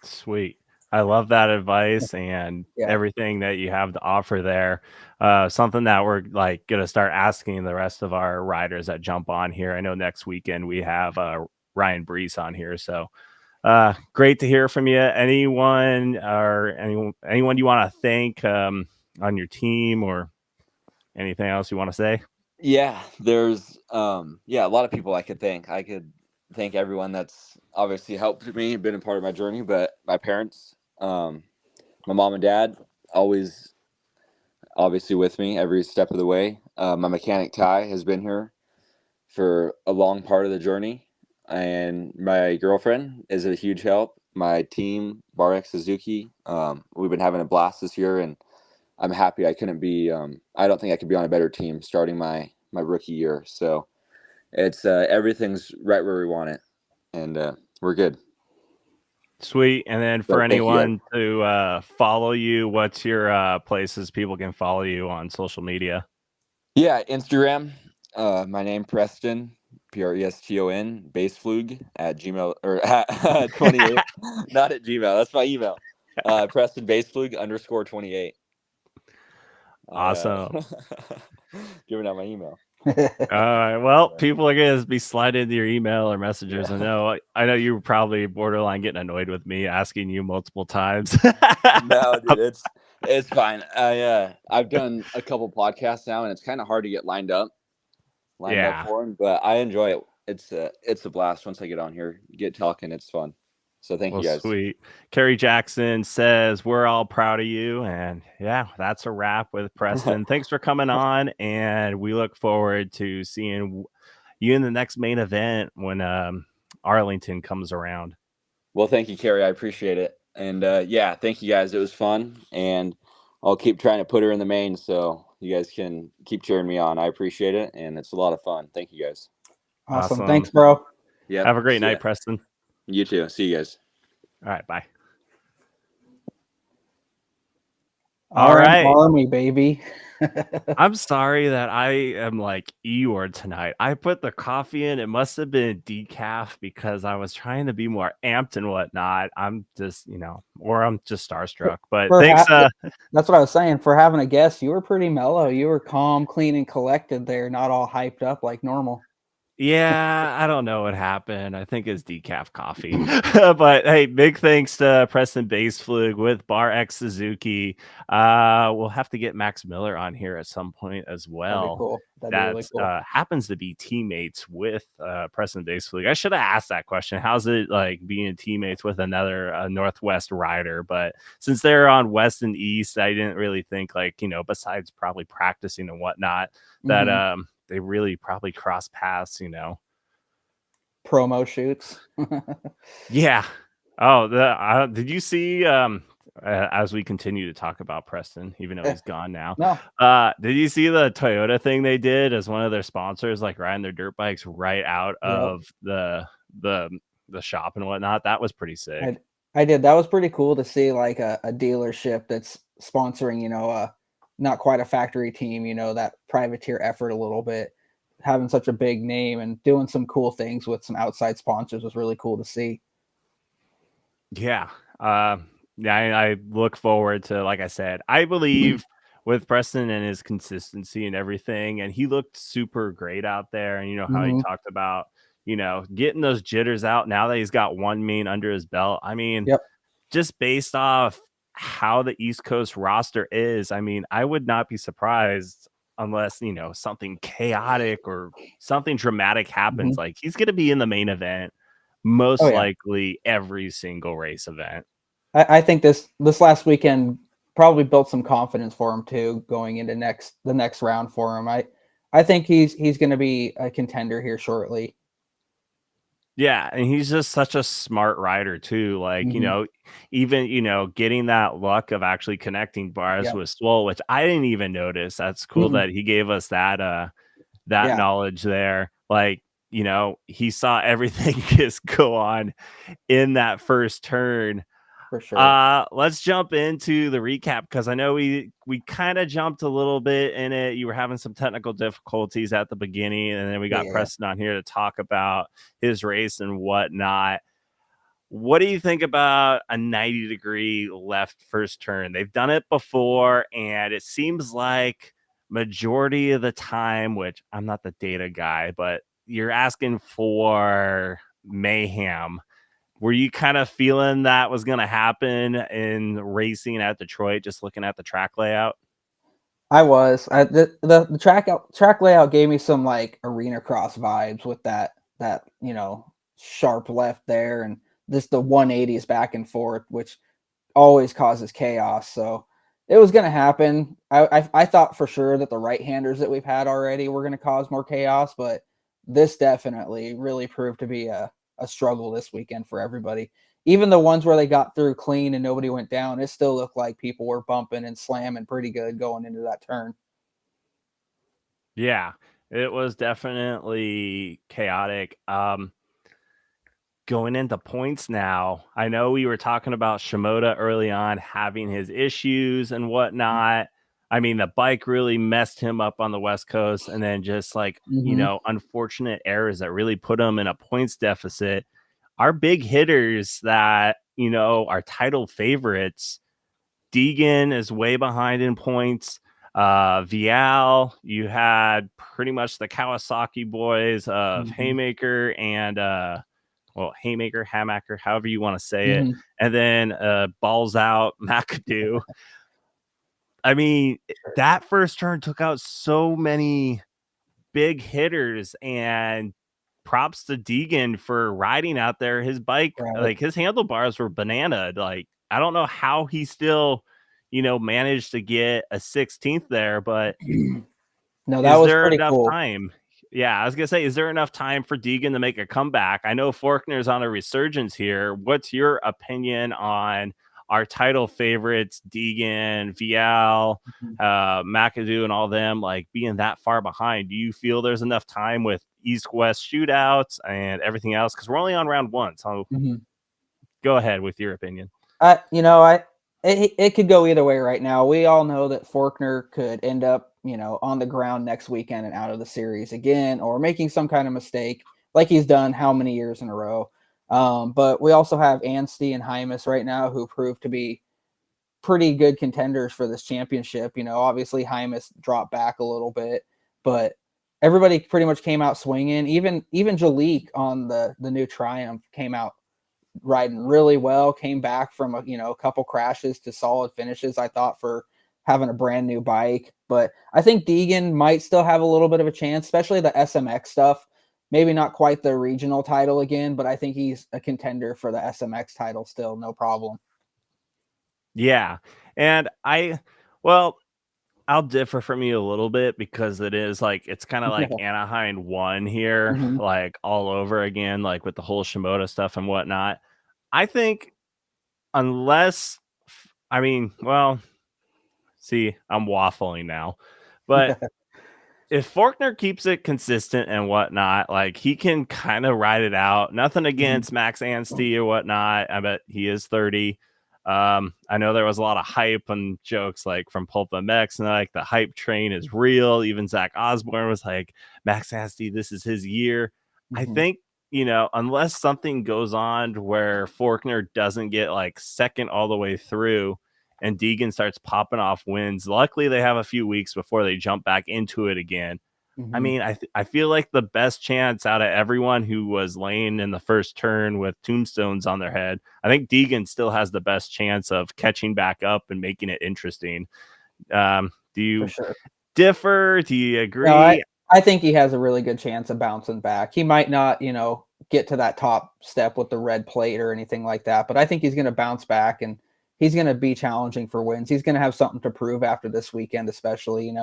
Sweet. I love that advice and Yeah. everything that you have to offer there. Something that we're like going to start asking the rest of our riders that jump on here. I know next weekend we have Ryan Brees on here. So great to hear from you. Anyone you want to thank on your team or anything else you want to say? Yeah, there's a lot of people I could thank. I could thank everyone that's obviously helped me, been a part of my journey, but my parents, my mom and dad, always obviously with me every step of the way. My mechanic Ty has been here for a long part of the journey, and my girlfriend is a huge help. My team, Barek Suzuki, we've been having a blast this year, and I'm happy I couldn't be. I don't think I could be on a better team starting my rookie year. So it's everything's right where we want it, and we're good. Sweet. And then for So thank you, guys. anyone to follow you, what's your places people can follow you on social media? Yeah, Instagram. My name Preston, Preston, Boespflug at Gmail or at 28. Not at Gmail. That's my email. Preston Boespflug _28. Awesome. Giving out my email. All right. Well, people are gonna be sliding into your email or messengers. Yeah. I know you were probably borderline getting annoyed with me asking you multiple times. No, dude, it's fine. I've done a couple podcasts now, and it's kind of hard to get lined up Yeah. for them, but I enjoy it. It's a blast once I get on here, get talking. It's fun. So thank Well, you guys. sweet. Kerry Jackson says we're all proud of you, and yeah, that's a wrap with Preston. Thanks for coming on, and we look forward to seeing you in the next main event when Arlington comes around. Well, thank you, Kerry. I appreciate it. And yeah, thank you guys. It was fun, and I'll keep trying to put her in the main so you guys can keep cheering me on. I appreciate it, and it's a lot of fun. Thank you guys. Awesome. Thanks, bro. Yeah. Have a great night, Preston. You too. See you guys. All right. Bye. All right. Army, baby. I'm sorry that I am like Eeyore tonight. I put the coffee in. It must have been decaf because I was trying to be more amped and whatnot. I'm just, or I'm just starstruck. But thanks. That's what I was saying. For having a guest, you were pretty mellow. You were calm, clean, and collected there, not all hyped up like normal. Yeah, I don't know what happened. I think it's decaf coffee. But hey, big thanks to Preston Boespflug with Bar X Suzuki. We'll have to get Max Miller on here at some point as well. That'd be cool. That'd be really cool. Happens to be teammates with Preston Boespflug. I should have asked that question. How's it like being teammates with another Northwest rider? But since they're on West and East, I didn't really think besides probably practicing and whatnot, that they really probably cross paths, promo shoots. Yeah. Oh, did you see as we continue to talk about Preston, even though he's gone now? No. Did you see the Toyota thing they did as one of their sponsors, like riding their dirt bikes right out of the shop and whatnot? That was pretty sick. I did. That was pretty cool to see, like a dealership that's sponsoring, not quite a factory team, that privateer effort a little bit, having such a big name and doing some cool things with some outside sponsors was really cool to see. Yeah. I look forward to, like I said, I believe with Preston and his consistency and everything, and he looked super great out there. And how he talked about, getting those jitters out now that he's got one main under his belt. I mean, just based off how the East Coast roster is, I mean, I would not be surprised unless, something chaotic or something dramatic happens. Like, he's going to be in the main event, most Oh yeah. likely every single race event. I think this last weekend probably built some confidence for him too, going into the next round for him. I think he's going to be a contender here shortly. Yeah, and he's just such a smart rider too. Like, Mhm. even, getting that luck of actually connecting bars Yep. with Swole, which I didn't even notice. That's cool Mm-mm. that he gave us that Yeah, knowledge there. Like, he saw everything just go on in that first turn. for sure. Let's jump into the recap because I know we kind of jumped a little bit in it. You were having some technical difficulties at the beginning, and then we got Yeah. Preston on here to talk about his race and whatnot. What do you think about a 90-degree left first turn? They've done it before, and it seems like majority of the time, which I'm not the data guy, but you're asking for mayhem. Were you kind of feeling that was going to happen in racing at Detroit, just looking at the track layout? I was. The track layout gave me some like arena cross vibes with that sharp left there and just the 180s back and forth, which always causes chaos. So it was going to happen. I thought for sure that the right-handers that we've had already were going to cause more chaos, but this definitely really proved to be a struggle this weekend for everybody. Even the ones where they got through clean and nobody went down, it still looked like people were bumping and slamming pretty good going into that turn. Yeah, it was definitely chaotic. Going into points now, I know we were talking about Shimoda early on having his issues and whatnot. I mean, the bike really messed him up on the West Coast, and then just like, Mm-hmm. unfortunate errors that really put him in a points deficit. Our big hitters that, are title favorites, Deegan is way behind in points. Vial, you had pretty much the Kawasaki boys of Mm-hmm. Haymaker and Haymaker, Hamaker, however you want to say it. Mm-hmm. And then balls out McAdoo. I mean, that first turn took out so many big hitters, and props to Deegan for riding out there. His bike, Right. like his handlebars were banana. Like, I don't know how he still, managed to get a 16th there, but No, that is was there pretty enough cool. time? Yeah, I was gonna say, is there enough time for Deegan to make a comeback? I know Faulkner's on a resurgence here. What's your opinion on our title favorites, Deegan, Vial, Mhm. McAdoo, and all them, like being that far behind? Do you feel there's enough time with East-West shootouts and everything else? Because we're only on round one, so Mhm. go ahead with your opinion. It could go either way right now. We all know that Faulkner could end up, on the ground next weekend and out of the series again, or making some kind of mistake like he's done how many years in a row. But we also have Anstey and Hymas right now who prove to be pretty good contenders for this championship. Obviously Hymas dropped back a little bit, but everybody pretty much came out swinging. Even Jalik on the new Triumph came out riding really well, came back from a couple crashes to solid finishes, I thought, for having a brand new bike. But I think Deegan might still have a little bit of a chance, especially the SMX stuff. Maybe not quite the regional title again, but I think he's a contender for the SMX title still, no problem. Yeah. And I'll differ from you a little bit because it is like it's kind of like Anaheim 1 here, Mhm. like all over again, like with the whole Shimoda stuff and whatnot. I think unless, I mean, well, see, I'm waffling now, but if Faulkner keeps it consistent and whatnot, like he can kind of ride it out. Nothing Mhm. against Max Anstey or whatnot. I bet he is 30. I know there was a lot of hype and jokes like from Pulp MX, and like the hype train is real. Even Zach Osborne was like, Max Anstey, this is his year. I Mhm. think, unless something goes on to where Faulkner doesn't get like second all the way through, and Deegan starts popping off wins. Luckily, they have a few weeks before they jump back into it again. I Mhm. mean, I feel like the best chance out of everyone who was laying in the first turn with tombstones on their head, I think Deegan still has the best chance of catching back up and making it interesting. Do For you sure. differ? Do you No, agree? I think he has a really good chance of bouncing back. He might not, get to that top step with the red plate or anything like that, but I think he's going to bounce back and he's going to be challenging for wins. He's going to have something to prove after this weekend, especially.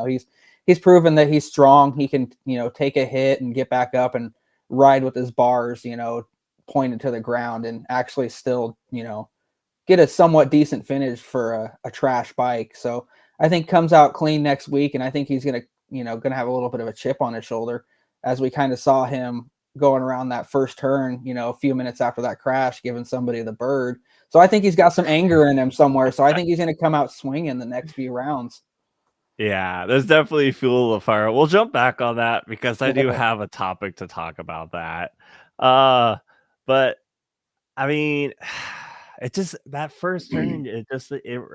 He's proven that he's strong. He can, take a hit and get back up and ride with his bars, pointed to the ground and actually still, get a somewhat decent finish for a trash bike. So I think comes out clean next week, and I think he's gonna have a little bit of a chip on his shoulder, as we kind of saw him going around that first turn, a few minutes after that crash, giving somebody the bird. So I think he's got some anger in him somewhere. So I think he's gonna come out swinging the next few rounds. Yeah, there's definitely fuel to fire. We'll jump back on that because I do have a topic to talk about that. But I mean, it just that first turn,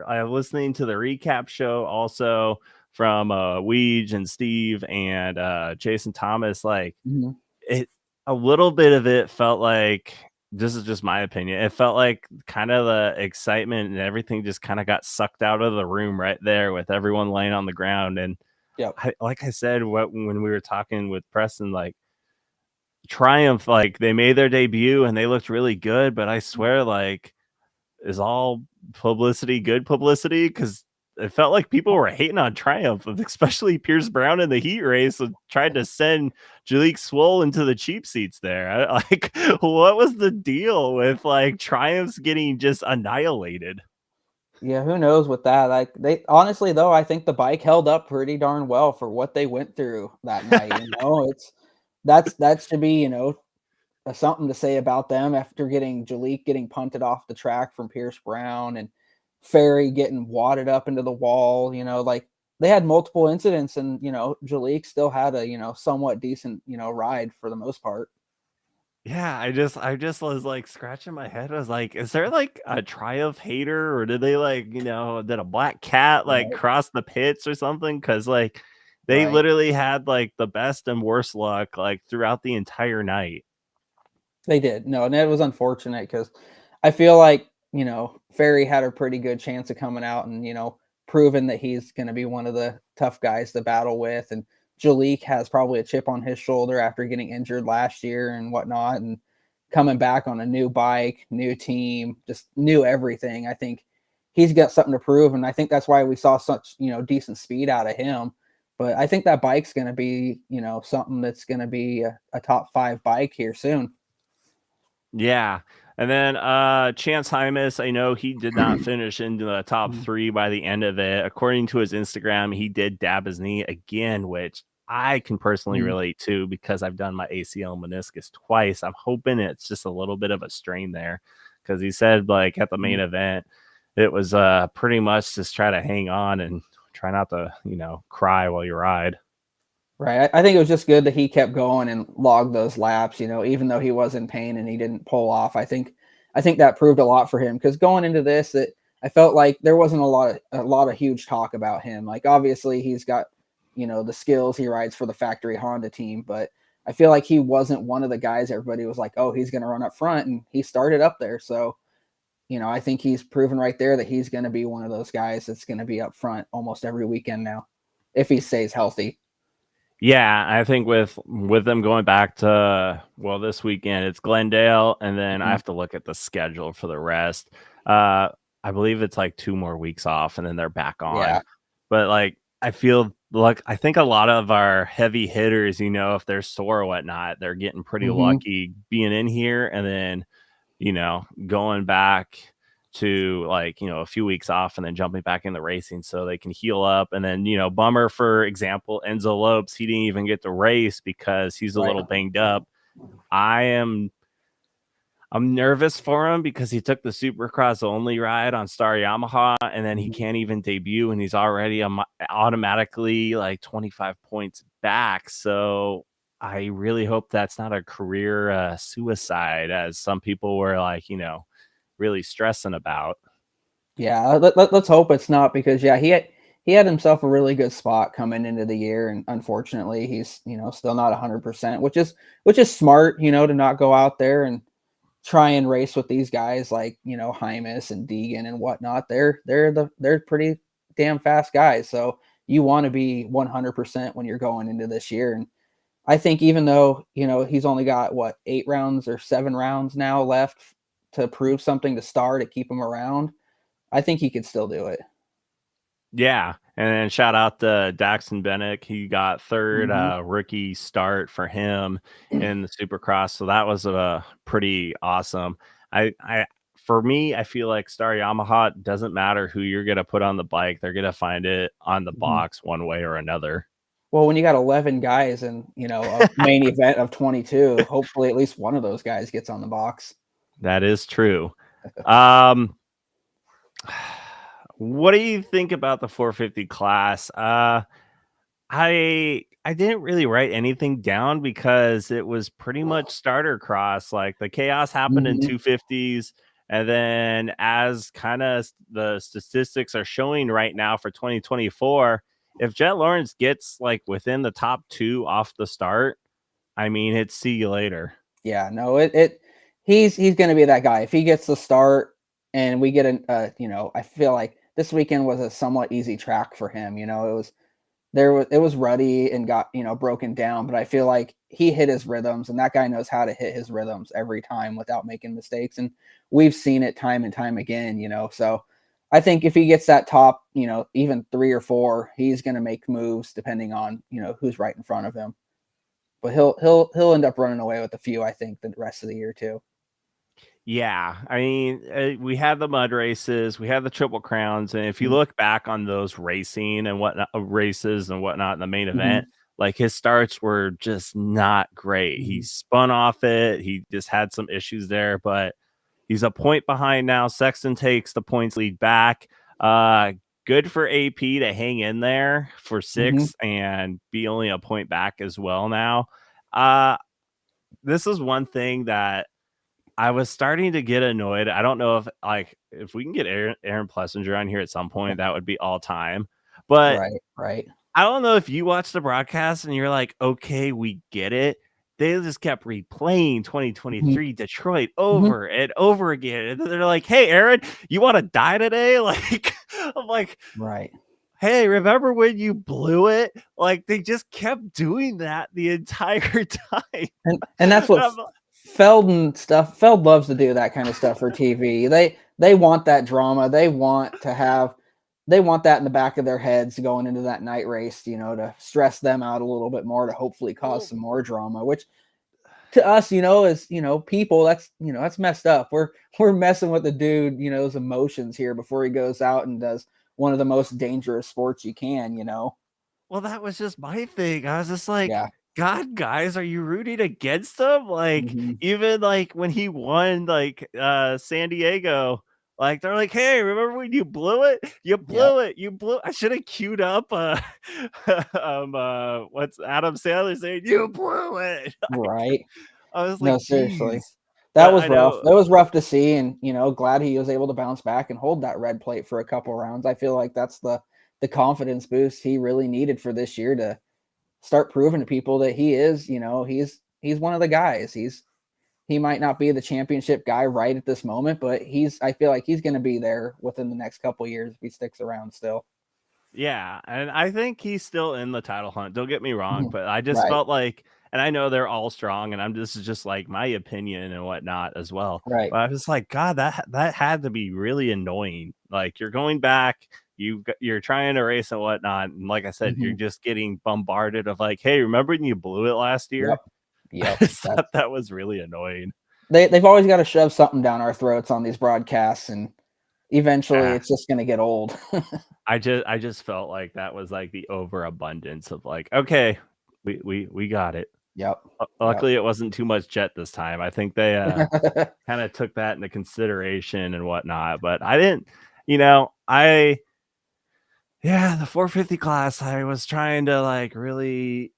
I was listening to the recap show also from Weege and Steve and Jason Thomas. Like Mhm. it, a little bit of it felt like, this is just my opinion, it felt like kind of the excitement and everything just kind of got sucked out of the room right there with everyone laying on the ground. And Yep. like I said, when we were talking with Preston, like Triumph, like they made their debut and they looked really good, but I swear, like, is all publicity good publicity? Because it felt like people were hating on Triumph, especially Pierce Brown in the heat race, and tried to send Jalek Swoll into the cheap seats there. Like, what was the deal with like Triumphs getting just annihilated? Yeah, who knows with that? Like they honestly though, I think the bike held up pretty darn well for what they went through that night. That should be, something to say about them after getting Jalek getting punted off the track from Pierce Brown and Ferry getting wadded up into the wall. Like they had multiple incidents, and Jalek still had a somewhat decent ride for the most part. Yeah, I just was like scratching my head. I was like, is there like a Triumph hater, or did they like, did a black cat like Right. cross the pits or something? Cause like they Right. literally had like the best and worst luck like throughout the entire night. They did. No, and it was unfortunate because I feel like, Ferry had a pretty good chance of coming out and, proving that he's going to be one of the tough guys to battle with. And Jalek has probably a chip on his shoulder after getting injured last year and whatnot, and coming back on a new bike, new team, just new everything. I think he's got something to prove. And I think that's why we saw such, decent speed out of him. But I think that bike's going to be, something that's going to be a top 5 bike here soon. Yeah. And then Chance Hymas, I know he did not finish into the top 3 by the end of it. According to his Instagram, he did dab his knee again, which I can personally relate to because I've done my ACL meniscus twice. I'm hoping it's just a little bit of a strain there, because he said like at the main event, it was pretty much just try to hang on and try not to, cry while you ride. Right. I think it was just good that he kept going and logged those laps, even though he was in pain and he didn't pull off. I think that proved a lot for him, because going into this, I felt like there wasn't a lot of huge talk about him. Like obviously he's got, the skills, he rides for the factory Honda team, but I feel like he wasn't one of the guys everybody was like, oh, he's going to run up front, and he started up there. So, I think he's proven right there that he's going to be one of those guys that's going to be up front almost every weekend now, if he stays healthy. Yeah, I think with them going back to, well, this weekend it's Glendale, and then I have to look at the schedule for the rest. I believe it's like 2 more weeks off, and then they're back on. Yeah. But like I feel like I think a lot of our heavy hitters, if they're sore or whatnot, they're getting pretty lucky being in here, and then going back to like, a few weeks off and then jumping back in the racing so they can heal up. And then, bummer, for example, Enzo Lopes, he didn't even get to race because he's a little banged up. I'm nervous for him because he took the Supercross only ride on Star Yamaha, and then he can't even debut, and he's already automatically like 25 points back. So I really hope that's not a career suicide, as some people were like, really stressing about. Yeah, let's hope it's not, because he had himself a really good spot coming into the year, and unfortunately he's still not 100%, which is smart, to not go out there and try and race with these guys like Hymas and Deegan and whatnot. They're pretty damn fast guys, so you want to be 100% when you're going into this year. And I think even though, he's only got 8 rounds or 7 rounds now left to prove something to start to keep him around, I think he could still do it. Yeah, and then shout out to Daxton Bennick. He got third rookie start for him in the Supercross, so that was pretty awesome. For me, I feel like Star Yamaha, doesn't matter who you're gonna put on the bike, they're gonna find it on the box one way or another. Well, when you got 11 guys and a main event of 22, hopefully at least one of those guys gets on the box. That is true. What do you think about the 450 class? I didn't really write anything down because it was pretty much starter cross. Like the chaos happened in 250s, and then as kind of the statistics are showing right now for 2024, if Jet Lawrence gets like within the top 2 off the start, I mean, it's see you later. Yeah, no, he's going to be that guy. If he gets the start and we get I feel like this weekend was a somewhat easy track for him. It was ruddy and got, broken down, but I feel like he hit his rhythms, and that guy knows how to hit his rhythms every time without making mistakes. And we've seen it time and time again, so I think if he gets that top, even 3 or 4, he's going to make moves depending on, who's right in front of him. But he'll end up running away with a few, I think, the rest of the year too. Yeah, I mean, we had the mud races, we had the Triple Crowns, and if you look back on those racing and whatnot, races and whatnot in the main event, like his starts were just not great. He spun off it. He just had some issues there, but he's a point behind now. Sexton takes the points lead back. Good for AP to hang in there for 6 and be only a point back as well now. This is one thing that I was starting to get annoyed. I don't know if we can get Aaron Plessinger on here at some point, that would be all time. But right. I don't know if you watched the broadcast and you're like, okay, we get it. They just kept replaying 2023 Detroit over and over again. And they're like, hey, Aaron, you want to die today? Like, I'm like, right. Hey, remember when you blew it? Like, they just kept doing that the entire time. And that's what Feld loves to do, that kind of stuff for TV. They want that drama. They want that in the back of their heads going into that night race, to stress them out a little bit more, to hopefully cause some more drama, which to us, is, people, that's messed up. We're messing with the dude, his emotions here before he goes out and does one of the most dangerous sports you can, Well, that was just my thing. I was just like, yeah. God, guys, are you rooting against him? Like, even like when he won San Diego, like they're like, hey, remember when you blew it? You blew it. You blew. I should have queued up what's Adam Sandler saying? You blew it. Right. I was like, no, seriously. Geez. That was rough. That was rough to see, and glad he was able to bounce back and hold that red plate for a couple rounds. I feel like that's the confidence boost he really needed for this year to start proving to people that he is, he's one of the guys. He might not be the championship guy right at this moment, but I feel like he's going to be there within the next couple of years if he sticks around still. Yeah, and I think he's still in the title hunt. Don't get me wrong, but I just felt like, and I know they're all strong, and this is just like my opinion and whatnot as well. Right. But I was like, God, that had to be really annoying. Like, you're going back, you're trying to race and whatnot, and like I said, you're just getting bombarded of like, hey, remember when you blew it last year? Yep. I thought that was really annoying. They've always got to shove something down our throats on these broadcasts, and eventually it's just going to get old. I just felt like that was like the overabundance of like, okay, we got it. Yep. Luckily, it wasn't too much Jet this time. I think they kind of took that into consideration and whatnot. But I didn't, the 450 class, I was trying to like really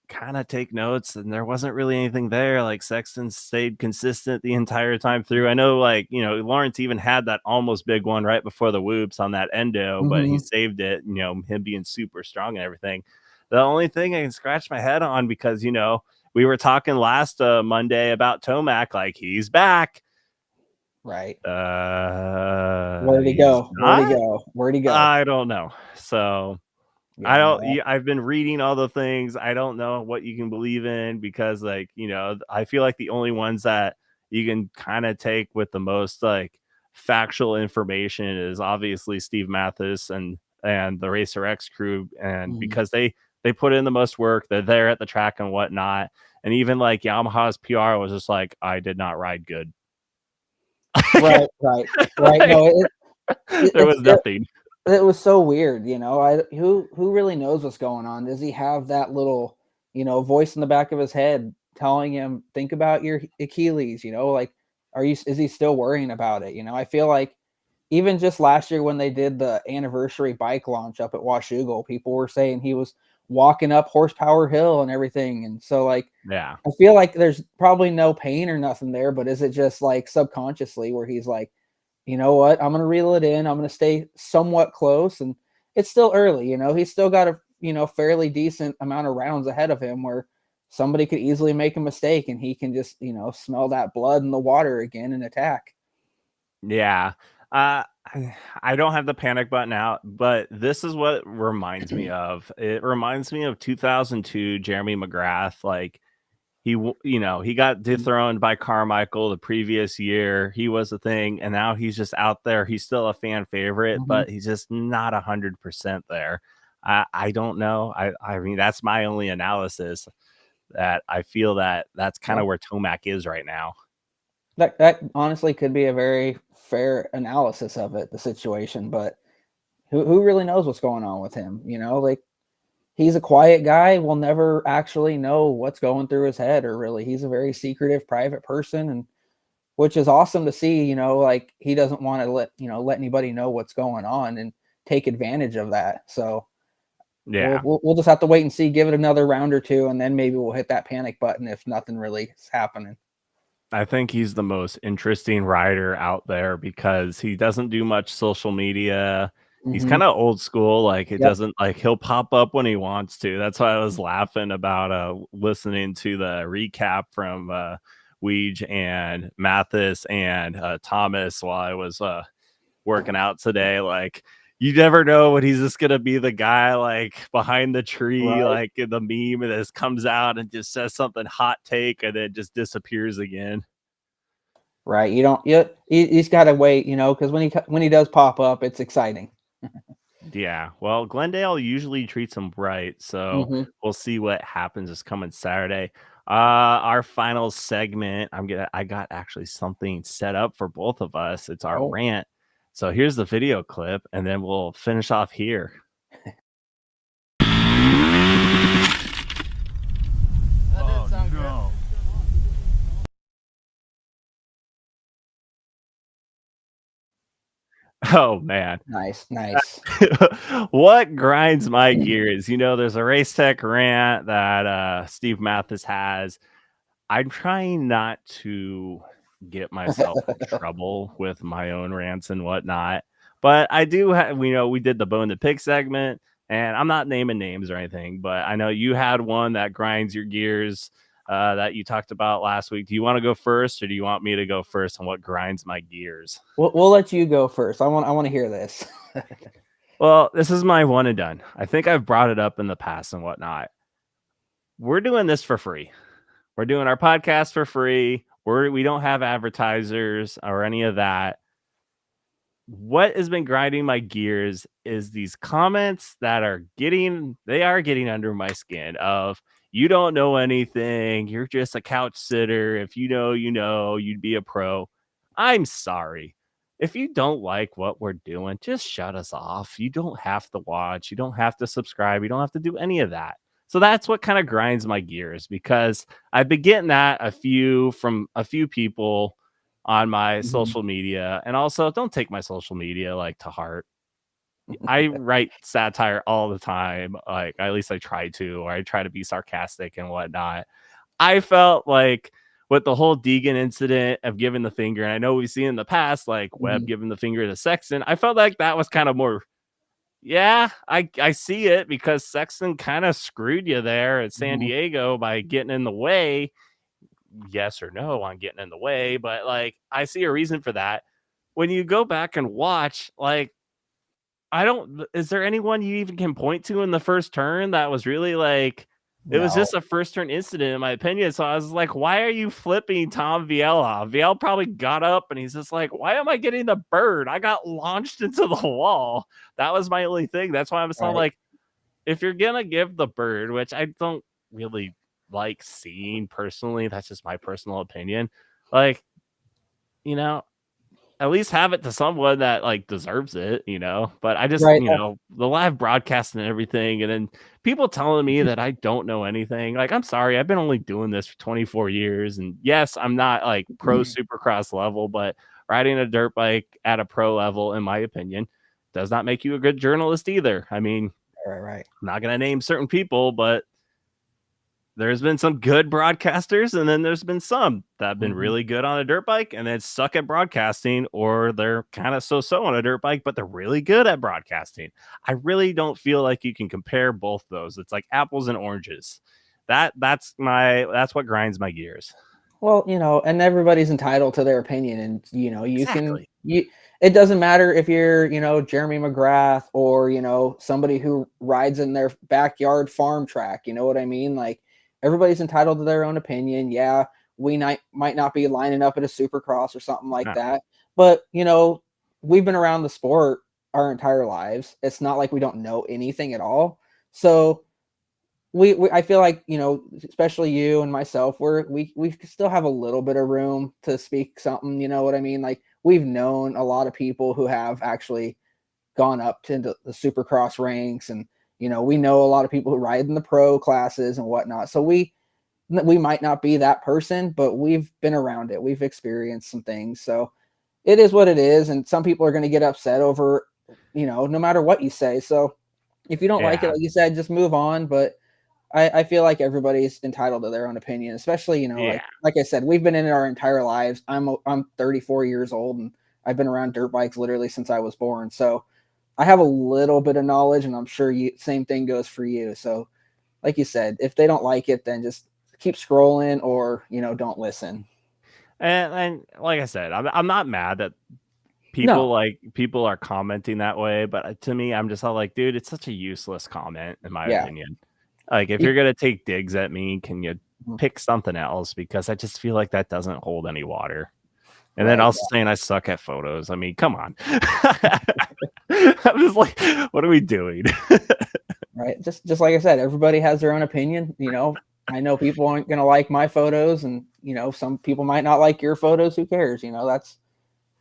kind of take notes, and there wasn't really anything there. Like Sexton stayed consistent the entire time through. I know, like, Lawrence even had that almost big one right before the whoops on that endo, but he saved it, him being super strong and everything. The only thing I can scratch my head on, because, we were talking last Monday about Tomac, like he's back. Right. Where'd he go? Where'd he go? I don't know. So I Yeah, don't. no, I've been reading all the things. I don't know what you can believe in because, like, I feel like the only ones that you can kind of take with the most like factual information is obviously Steve Mathis and the Racer X crew, and mhm. because they put in the most work, they're there at the track and whatnot, and even like Yamaha's PR was just like, I did not ride good. Right, right, right. Like, No, there was nothing. it was so weird, you know. Who really knows what's going on? Does he have that little, voice in the back of his head telling him, think about your Achilles, like is he still worrying about it? I feel like even just last year when they did the anniversary bike launch up at Washougal, people were saying he was walking up Horsepower Hill and everything. And so like Yeah. I feel like there's probably no pain or nothing there, but is it just like subconsciously where he's like, you know what? I'm going to reel it in. I'm going to stay somewhat close. And it's still early, he's still got a, fairly decent amount of rounds ahead of him where somebody could easily make a mistake and he can just, smell that blood in the water again and attack. Yeah. I don't have the panic button out, but this is what it reminds me of. It reminds me of 2002 Jeremy McGrath. Like he got dethroned by Carmichael the previous year. He was a thing, and now he's just out there. He's still a fan favorite, Mm-hmm. but he's just not 100% there. I don't know. I mean, that's my only analysis. That I feel that's kind of where Tomac is right now. That honestly could be a very fair analysis of it, the situation, but who really knows what's going on with him? Like he's a quiet guy. We'll never actually know what's going through his head, or really, he's a very secretive, private person, and which is awesome to see. Like he doesn't want to let anybody know what's going on and take advantage of that. So Yeah. we'll just have to wait and see. Give it another round or two, and then maybe we'll hit that panic button if nothing really is happening. I think he's the most interesting rider out there because he doesn't do much social media. He's Mm-hmm. kind of old school. Like it Yep. doesn't like he'll pop up when he wants to. That's why I was laughing about listening to the recap from Weege and Mathis and Thomas while I was working out today. Like you never know when he's just gonna be the guy like behind the tree, Right. like in the meme, and this comes out and just says something hot take and then just disappears again. Right. You don't. He's got to wait. Because when he does pop up, it's exciting. Yeah, well, Glendale usually treats them right, so Mm-hmm. we'll see what happens this coming Saturday. Our final segment, I got actually something set up for both of us. It's our Oh, rant. So here's the video clip, and then we'll finish off here. No. Oh man. nice. What grinds my gears? There's a race tech rant that Steve Mathis has. I'm trying not to get myself in trouble with my own rants and whatnot, but I do have, we did the Bone to Pick segment, and I'm not naming names or anything, but I know you had one that grinds your gears that you talked about last week. Do you want to go first, or do you want me to go first on what grinds my gears? We'll let you go first. I want to hear this. Well, this is my one and done. I think I've brought it up in the past and whatnot. We're doing this for free. We're doing our podcast for free. We don't have advertisers or any of that. What has been grinding my gears is these comments that are getting under my skin of, you don't know anything. You're just a couch sitter. If you know, you'd be a pro. I'm sorry. If you don't like what we're doing, just shut us off. You don't have to watch. You don't have to subscribe. You don't have to do any of that. So that's what kind of grinds my gears, because I've been getting that from a few people on my social media. And also, don't take my social media like to heart. I write satire all the time. Like, at least I try to, or I try to be sarcastic and whatnot. I felt like with the whole Deegan incident of giving the finger, and I know we've seen in the past, like Webb giving the finger to Sexton, I felt like that was kind of more, yeah, I see it, because Sexton kind of screwed you there at San Diego by getting in the way. Yes or no on getting in the way, but like I see a reason for that. When you go back and watch, like, is there anyone you even can point to in the first turn that was really like, it was No. just a first turn incident in my opinion. So I was like, why are you flipping Tom Viella? Viel probably got up and he's just like, why am I getting the bird? I got launched into the wall. That was my only thing. That's why I'm so Right. like, if you're gonna give the bird, which I don't really like seeing personally, that's just my personal opinion. Like, you know, at least have it to someone that like deserves it, you know. But I just, Right. you know, the live broadcasting and everything, and then people telling me that I don't know anything. Like, I'm sorry, I've been only doing this for 24 years, and yes, I'm not like pro supercross level, but riding a dirt bike at a pro level, in my opinion, does not make you a good journalist either. I mean, Right. I'm not gonna name certain people, but there's been some good broadcasters, and then there's been some that have been Mhm. really good on a dirt bike and then suck at broadcasting, or they're kind of so on a dirt bike, but they're really good at broadcasting. I really don't feel like you can compare both those. It's like apples and oranges. That's what grinds my gears. Well, and everybody's entitled to their opinion, and Exactly. it doesn't matter if you're, Jeremy McGrath or, somebody who rides in their backyard farm track, you know what I mean? Like, everybody's entitled to their own opinion. Yeah, we might not be lining up at a supercross or something like No. that, but we've been around the sport our entire lives. It's not like we don't know anything at all. So we I feel like, especially you and myself, we still have a little bit of room to speak something, you know what I mean? Like, we've known a lot of people who have actually gone up to the supercross ranks, and we know a lot of people who ride in the pro classes and whatnot. So we might not be that person, but we've been around it. We've experienced some things. So it is what it is, and some people are going to get upset over, no matter what you say. So if you don't like it, Yeah. like you said, just move on. But I feel like everybody's entitled to their own opinion, especially, Yeah. like I said, we've been in it our entire lives. I'm 34 years old, and I've been around dirt bikes literally since I was born. So I have a little bit of knowledge, and I'm sure same thing goes for you. So like you said, if they don't like it, then just keep scrolling, or, don't listen. And like I said, I'm not mad that No. people are commenting that way, but to me, I'm just all like, dude, it's such a useless comment, in my Yeah. opinion. Like, if E- you're gonna take digs at me, can you pick something else? Because I just feel like that doesn't hold any water. And then Right. also saying I suck at photos. I mean, come on. I'm just like, what are we doing? Right. Just like I said, everybody has their own opinion. I know people aren't going to like my photos, and some people might not like your photos. Who cares?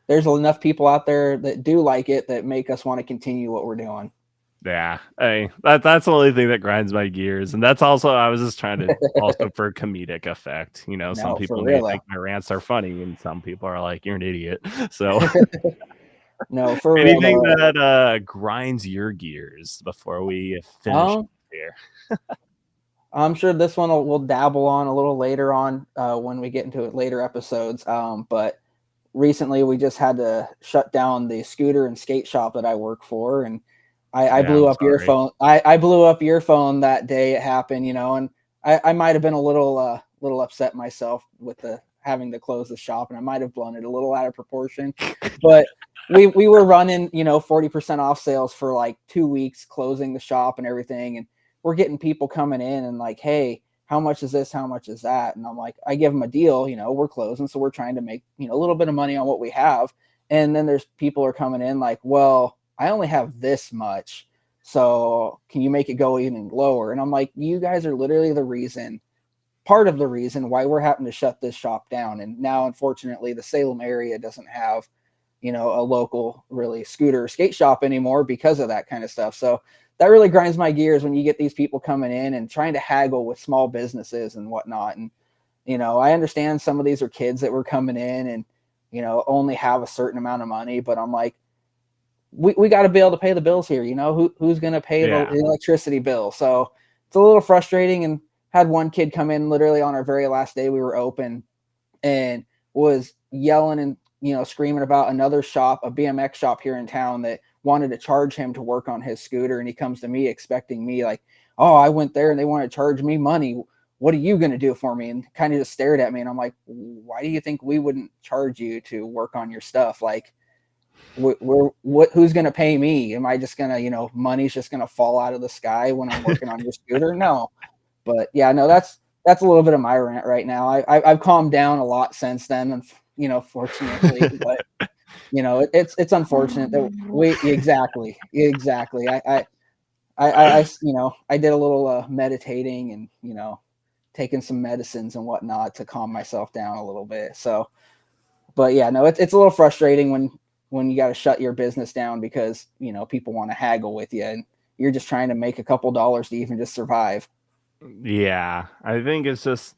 There's enough people out there that do like it, that make us want to continue what we're doing. Yeah, that's the only thing that grinds my gears, and that's also, I was just trying to also for comedic effect. Some No, for people may real think though. my rants are funny, and some people are like, "You're an idiot." So, No, for real anything though. that grinds your gears before we finish Um, here? I'm sure this one we'll dabble on a little later on, when we get into it later episodes. But recently we just had to shut down the scooter and skate shop that I work for, and I Yeah, blew I'm up your sorry. phone. I blew up your phone that day it happened, and I might have been a little upset myself with the having to close the shop, and I might have blown it a little out of proportion. But we were running, 40% off sales for like 2 weeks, closing the shop and everything, and we're getting people coming in and like, hey, how much is this? How much is that? And I'm like, I give them a deal, we're closing. So we're trying to make, a little bit of money on what we have. And then there's people are coming in like, well, I only have this much. So can you make it go even lower? And I'm like, you guys are literally part of the reason why we're having to shut this shop down. And now, unfortunately, the Salem area doesn't have, a local really scooter or skate shop anymore because of that kind of stuff. So that really grinds my gears when you get these people coming in and trying to haggle with small businesses and whatnot. And, I understand some of these are kids that were coming in and, only have a certain amount of money, but I'm like, we got to be able to pay the bills here. Who's going to pay the Yeah, electricity bill? So it's a little frustrating. And had one kid come in literally on our very last day we were open, and was yelling and, screaming about another shop, a BMX shop here in town, that wanted to charge him to work on his scooter. And he comes to me expecting me like, oh, I went there and they want to charge me money. What are you going to do for me? And kind of just stared at me. And I'm like, why do you think we wouldn't charge you to work on your stuff? Like, who's going to pay me? Am I just going to, money's just going to fall out of the sky when I'm working on your scooter? No. But yeah, no, that's a little bit of my rant right now. I've calmed down a lot since then, and fortunately, but it's unfortunate that we exactly. I did a little meditating and taking some medicines and whatnot to calm myself down a little bit. So, but yeah, no, it's a little frustrating when you got to shut your business down because people want to haggle with you and you're just trying to make a couple dollars to even just survive. Yeah, I think it's just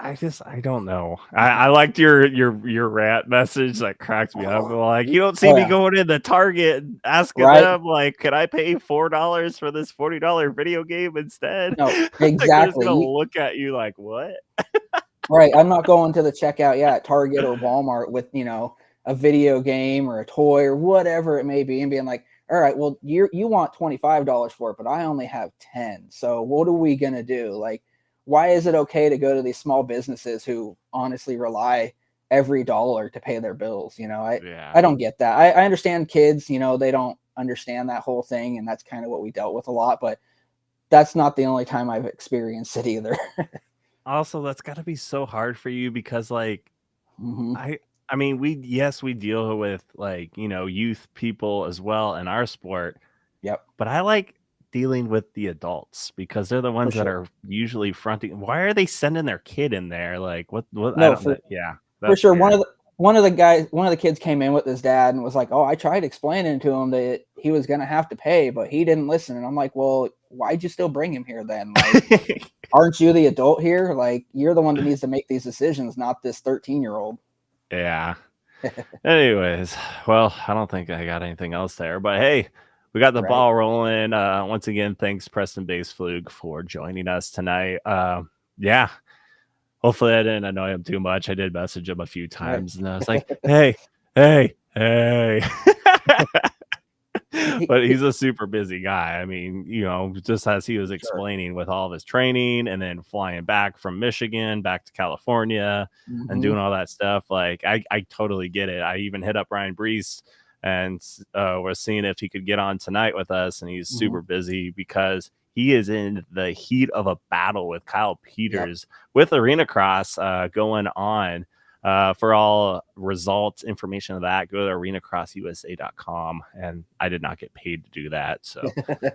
I don't know. I liked your rant message that cracked me up. Like, you don't see me going in the Target and asking them, like, can I pay $4 for this $40 video game instead? No, Like, they're just exactly. gonna look at you like, what? Right. I'm not going to the checkout at Target or Walmart with, a video game or a toy or whatever it may be and being like, all right, well, you want $25 for it, but I only have 10. So what are we going to do? Like, why is it okay to go to these small businesses who honestly rely every dollar to pay their bills? I don't get that. I understand kids, they don't understand that whole thing. And that's kind of what we dealt with a lot, but that's not the only time I've experienced it either. Also, that's got to be so hard for you because, like, Mm-hmm. I mean, we deal with like, youth people as well in our sport. Yep. But I like dealing with the adults because they're the ones that are usually fronting. Why are they sending their kid in there? Like, what? No, I don't know. Yeah, for sure. Weird. One of the kids came in with his dad and was like, "Oh, I tried explaining to him that he was going to have to pay, but he didn't listen." And I'm like, "Well, why'd you still bring him here then? Like, aren't you the adult here? Like, you're the one that needs to make these decisions, not this 13-year-old." Yeah. Anyways, well, I don't think I got anything else there, but hey, we got the ball rolling. Once again, thanks Preston Boespflug for joining us tonight. Yeah, hopefully I didn't annoy him too much. I did message him a few times, and I was like, hey. But he's a super busy guy. I mean, just as he was explaining with all of his training and then flying back from Michigan back to California and doing all that stuff, like I totally get it. I even hit up Ryan Brees and was seeing if he could get on tonight with us, and he's super busy because he is in the heat of a battle with Kyle Peters with Arena Cross going on. For all results, information of that, go to arenacrossusa.com. And I did not get paid to do that. So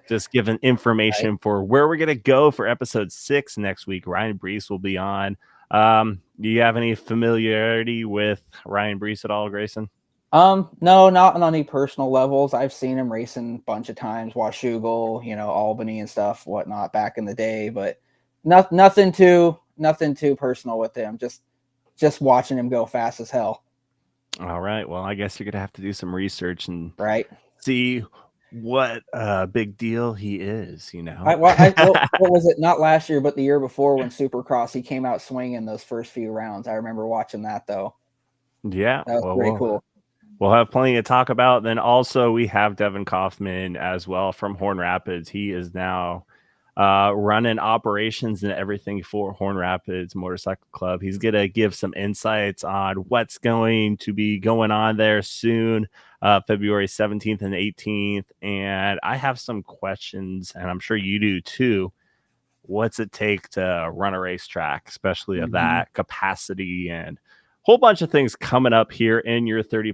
just giving information for where we're going to go for episode 6 next week. Ryan Brees will be on. Do you have any familiarity with Ryan Brees at all, Grayson? No, not on any personal levels. I've seen him racing a bunch of times, Washougal, Albany and stuff, whatnot back in the day, but nothing too personal with him. Just watching him go fast as hell. All right. Well, I guess you're going to have to do some research and see what big deal he is, what was it? Not last year, but the year before when Supercross, he came out swinging those first few rounds. I remember watching that, though. Yeah. That was pretty cool. We'll have plenty to talk about. Then also we have Devin Kaufman as well from Horn Rapids. He is now running operations and everything for Horn Rapids Motorcycle Club. He's going to give some insights on what's going to be going on there soon, February 17th and 18th. And I have some questions, and I'm sure you do too. What's it take to run a racetrack, especially of that capacity, and whole bunch of things coming up here in your 30+2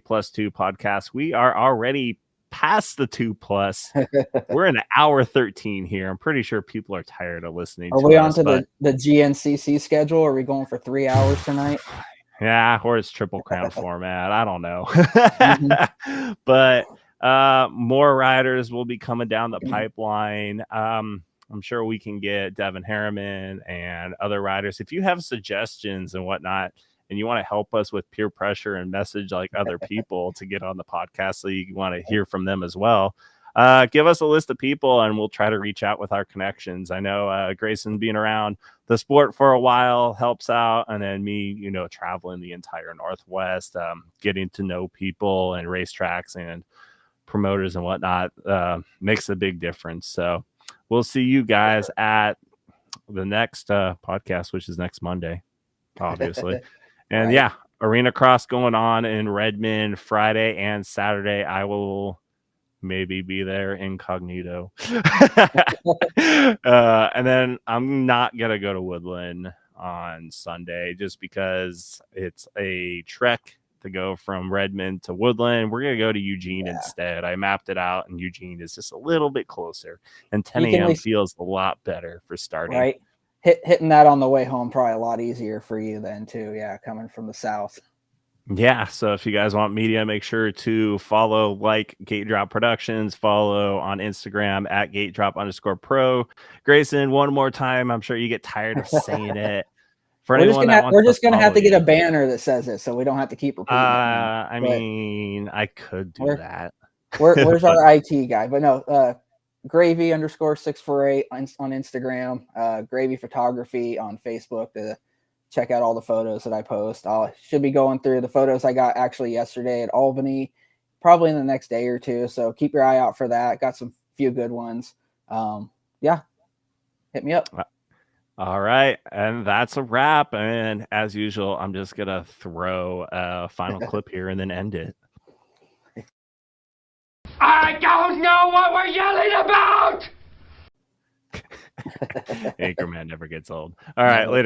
podcast. We are already past the 2+. We're in hour 13 here. I'm pretty sure people are tired of listening to us. Are we on to the GNCC schedule? Are we going for 3 hours tonight? Yeah, or it's Triple Crown format. I don't know. But more riders will be coming down the pipeline. I'm sure we can get Devin Harriman and other riders. If you have suggestions and whatnot, and you want to help us with peer pressure and message like other people to get on the podcast, so you want to hear from them as well, give us a list of people and we'll try to reach out with our connections. I know Grayson being around the sport for a while helps out, and then me, traveling the entire Northwest, getting to know people and racetracks and promoters and whatnot makes a big difference. So we'll see you guys at the next podcast, which is next Monday, obviously. And yeah, Arena Cross going on in Redmond Friday and Saturday. I will maybe be there incognito. And then I'm not going to go to Woodland on Sunday just because it's a trek to go from Redmond to Woodland. We're going to go to Eugene instead. I mapped it out, and Eugene is just a little bit closer. And 10 a.m. feels a lot better for starting. Right. Hitting that on the way home probably a lot easier for you then too. Yeah, coming from the south. Yeah, so if you guys want media, make sure to follow Gate Drop Productions, follow on Instagram at GateDrop_pro. Grayson, one more time. I'm sure you get tired of saying it. For We're just gonna have to get a banner that says it, so we don't have to keep repeating it. I mean, I could do that. Where's our IT guy? But no, Gravy_648 on Instagram, Gravy Photography on Facebook to check out all the photos that I post. I should be going through the photos I got actually yesterday at Albany, probably in the next day or two. So keep your eye out for that. Got some few good ones. Yeah, hit me up. All right, and that's a wrap. And as usual, I'm just gonna throw a final clip here and then end it. I don't know what we're yelling about! Anchorman never gets old. All right, later.